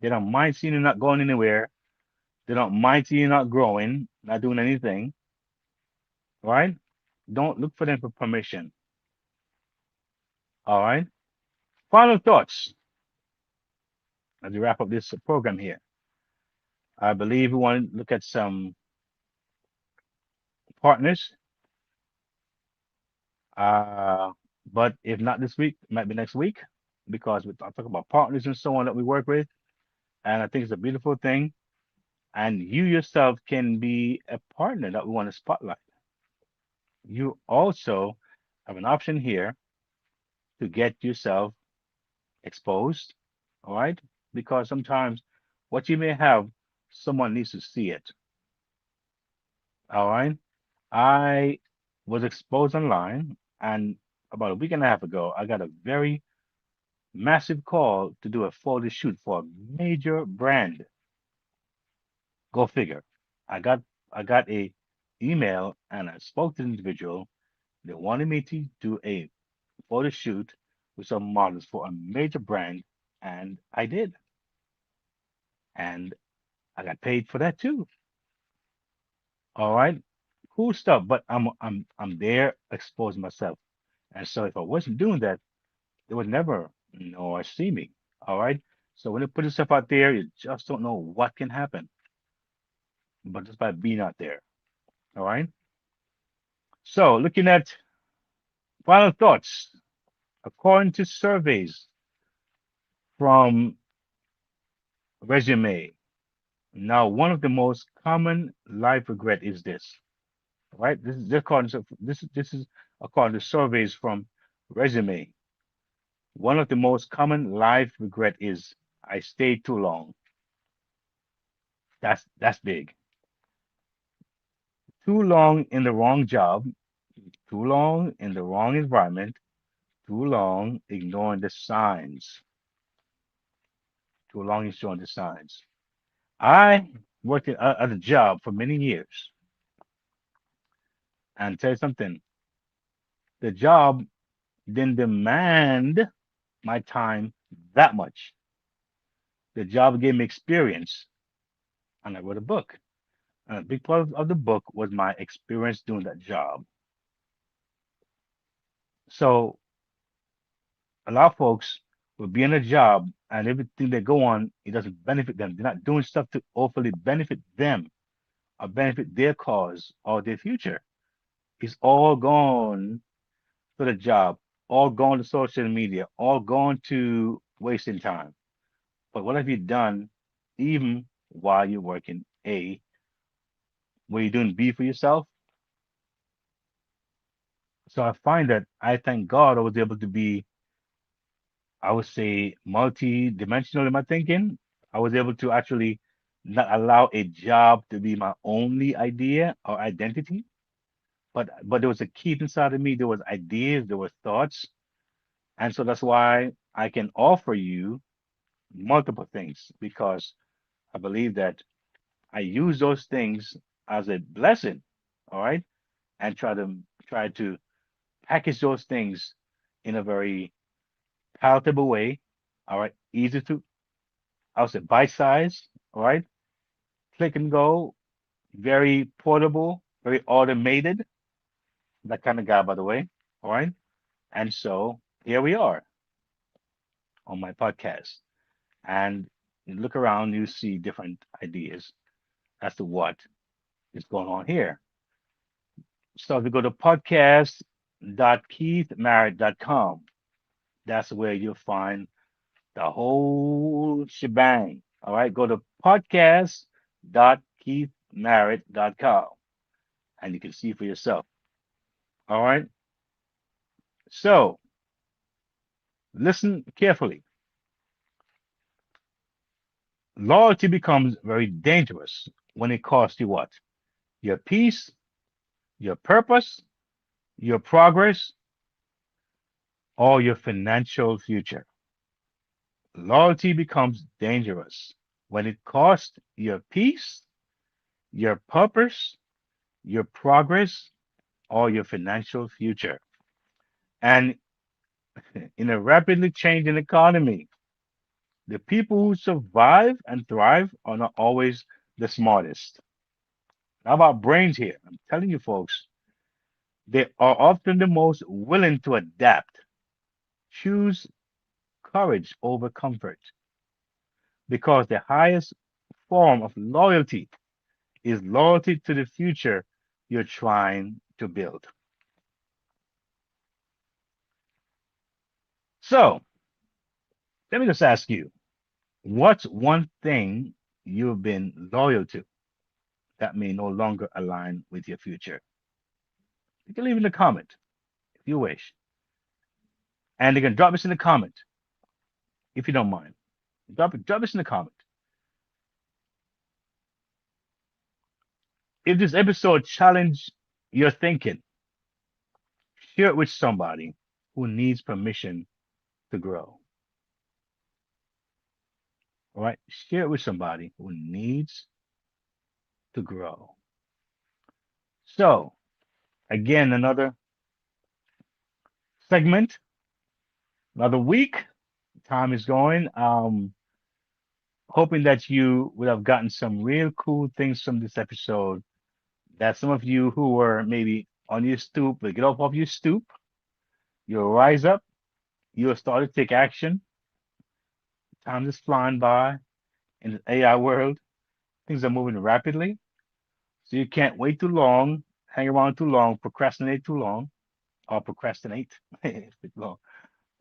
They don't mind seeing you not going anywhere. They don't mind seeing you not growing, not doing anything. Right? Don't look for them for permission. All right. Final thoughts as we wrap up this program here. I believe we want to look at some partners. Uh, but if not this week, it might be next week because we talk about partners and so on that we work with. And I think it's a beautiful thing. And you yourself can be a partner that we want to spotlight. You also have an option here to get yourself exposed. All right. Because sometimes what you may have, someone needs to see it. All right. I was exposed online, and about a week and a half ago, I got a very massive call to do a photo shoot for a major brand. Go figure. I got I got a email and I spoke to the individual. They wanted me to do a photo shoot with some models for a major brand, and I did. And I got paid for that too. All right. Cool stuff. But I'm there exposing myself. And so if I wasn't doing that, they would never know or see me. All right. So when you put yourself out there, you just don't know what can happen. But just by being out there. All right. So looking at final thoughts, according to surveys from Resume. Now, one of the most common life regret is this. All right. This is according to surveys from Resume. One of the most common life regret is I stayed too long. That's big. Too long in the wrong job, too long in the wrong environment, too long ignoring the signs, too long ignoring the signs. I worked at a job for many years, and tell you something, the job didn't demand my time that much. The job gave me experience, and I wrote a book. And a big part of the book was my experience doing that job. So a lot of folks will be in a job and everything they go on, it doesn't benefit them. They're not doing stuff to hopefully benefit them or benefit their cause or their future. It's all gone to the job, all gone to social media, all gone to wasting time. But what have you done even while you're working? A, were you doing B for yourself? So I find that I thank God I was able to be, I would say, multi-dimensional in my thinking. I was able to actually not allow a job to be my only idea or identity, but there was a key inside of me. There was ideas, there were thoughts, and so that's why I can offer you multiple things because I believe that I use those things as a blessing, all right, and try to package those things in a very palatable way, all right, easy to, I would say, bite size, all right, click and go, very portable, very automated, that kind of guy, by the way, all right. And so here we are on my podcast, and you look around, you see different ideas as to what is going on here. So if you go to podcast.keithmerritt.com, that's where you'll find the whole shebang. All right, go to podcast.keithmerritt.com and you can see for yourself. All right, so listen carefully. Loyalty becomes very dangerous when it costs you what? Your peace, your purpose, your progress, or your financial future. Loyalty becomes dangerous when it costs your peace, your purpose, your progress, or your financial future. And in a rapidly changing economy, the people who survive and thrive are not always the smartest. How about brains here? I'm telling you, folks, they are often the most willing to adapt, choose courage over comfort, because the highest form of loyalty is loyalty to the future you're trying to build. So, let me just ask you, what's one thing you've been loyal to that may no longer align with your future? You can leave in the comment if you wish. And you can drop this in the comment if you don't mind. Drop this in the comment. If this episode challenged your thinking, share it with somebody who needs permission to grow. All right? Share it with somebody who needs to grow. So, again, another segment, another week. Time is going. Hoping that you would have gotten some real cool things from this episode. That some of you who were maybe on your stoop will get off of your stoop. You'll rise up. You'll start to take action. Time is flying by in the AI world. Things are moving rapidly. So you can't wait too long, hang around too long, procrastinate too long, or procrastinate. It's too long.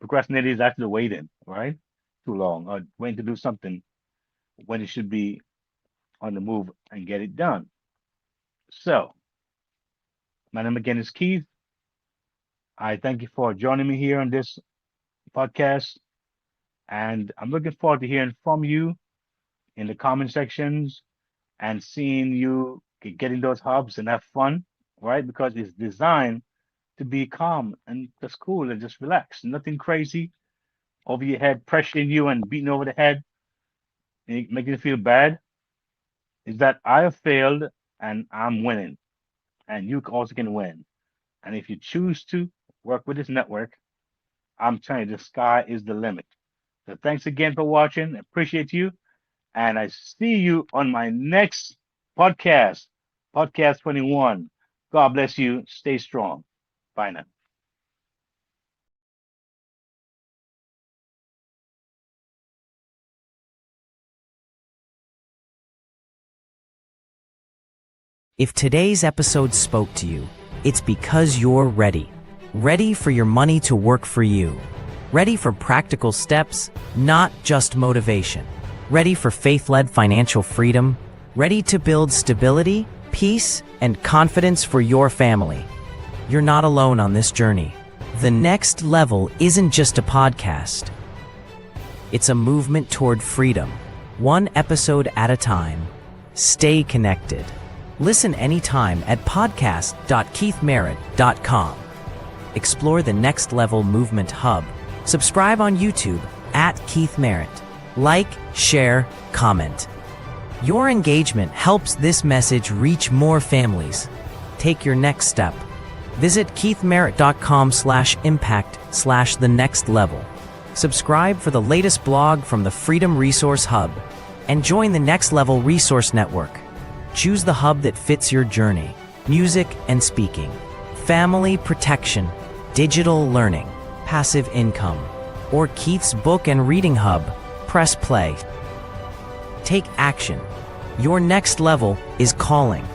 Procrastinate is actually waiting, right? Too long, or waiting to do something when it should be on the move and get it done. So, my name again is Keith. I thank you for joining me here on this podcast, and I'm looking forward to hearing from you in the comment sections and seeing you getting those hubs and have fun, right? Because it's designed to be calm and just cool and just relax. Nothing crazy over your head, pressuring you and beating over the head, and making you feel bad. Is that I have failed and I'm winning, and you also can win. And if you choose to work with this network, I'm telling you, the sky is the limit. So thanks again for watching. Appreciate you. And I see you on my next podcast. Podcast 21. God bless you. Stay strong. Bye now. If today's episode spoke to you, it's because you're ready. Ready for your money to work for you. Ready for practical steps, not just motivation. Ready for faith-led financial freedom. Ready to build stability, peace, and confidence for your family. You're not alone on this journey. The Next Level isn't just a podcast. It's a movement toward freedom, one episode at a time. Stay connected. Listen anytime at podcast.keithmerritt.com. Explore the Next Level Movement Hub. Subscribe on YouTube at Keith Merritt. Like, share, comment. Your engagement helps this message reach more families. Take your next step. Visit keithmerritt.com/impact/the next level. Subscribe for the latest blog from the Freedom Resource Hub and join the Next Level Resource Network. Choose the hub that fits your journey. Music and speaking, family protection, digital learning, passive income, or Keith's book and reading hub. Press play. Take action. Your next level is calling.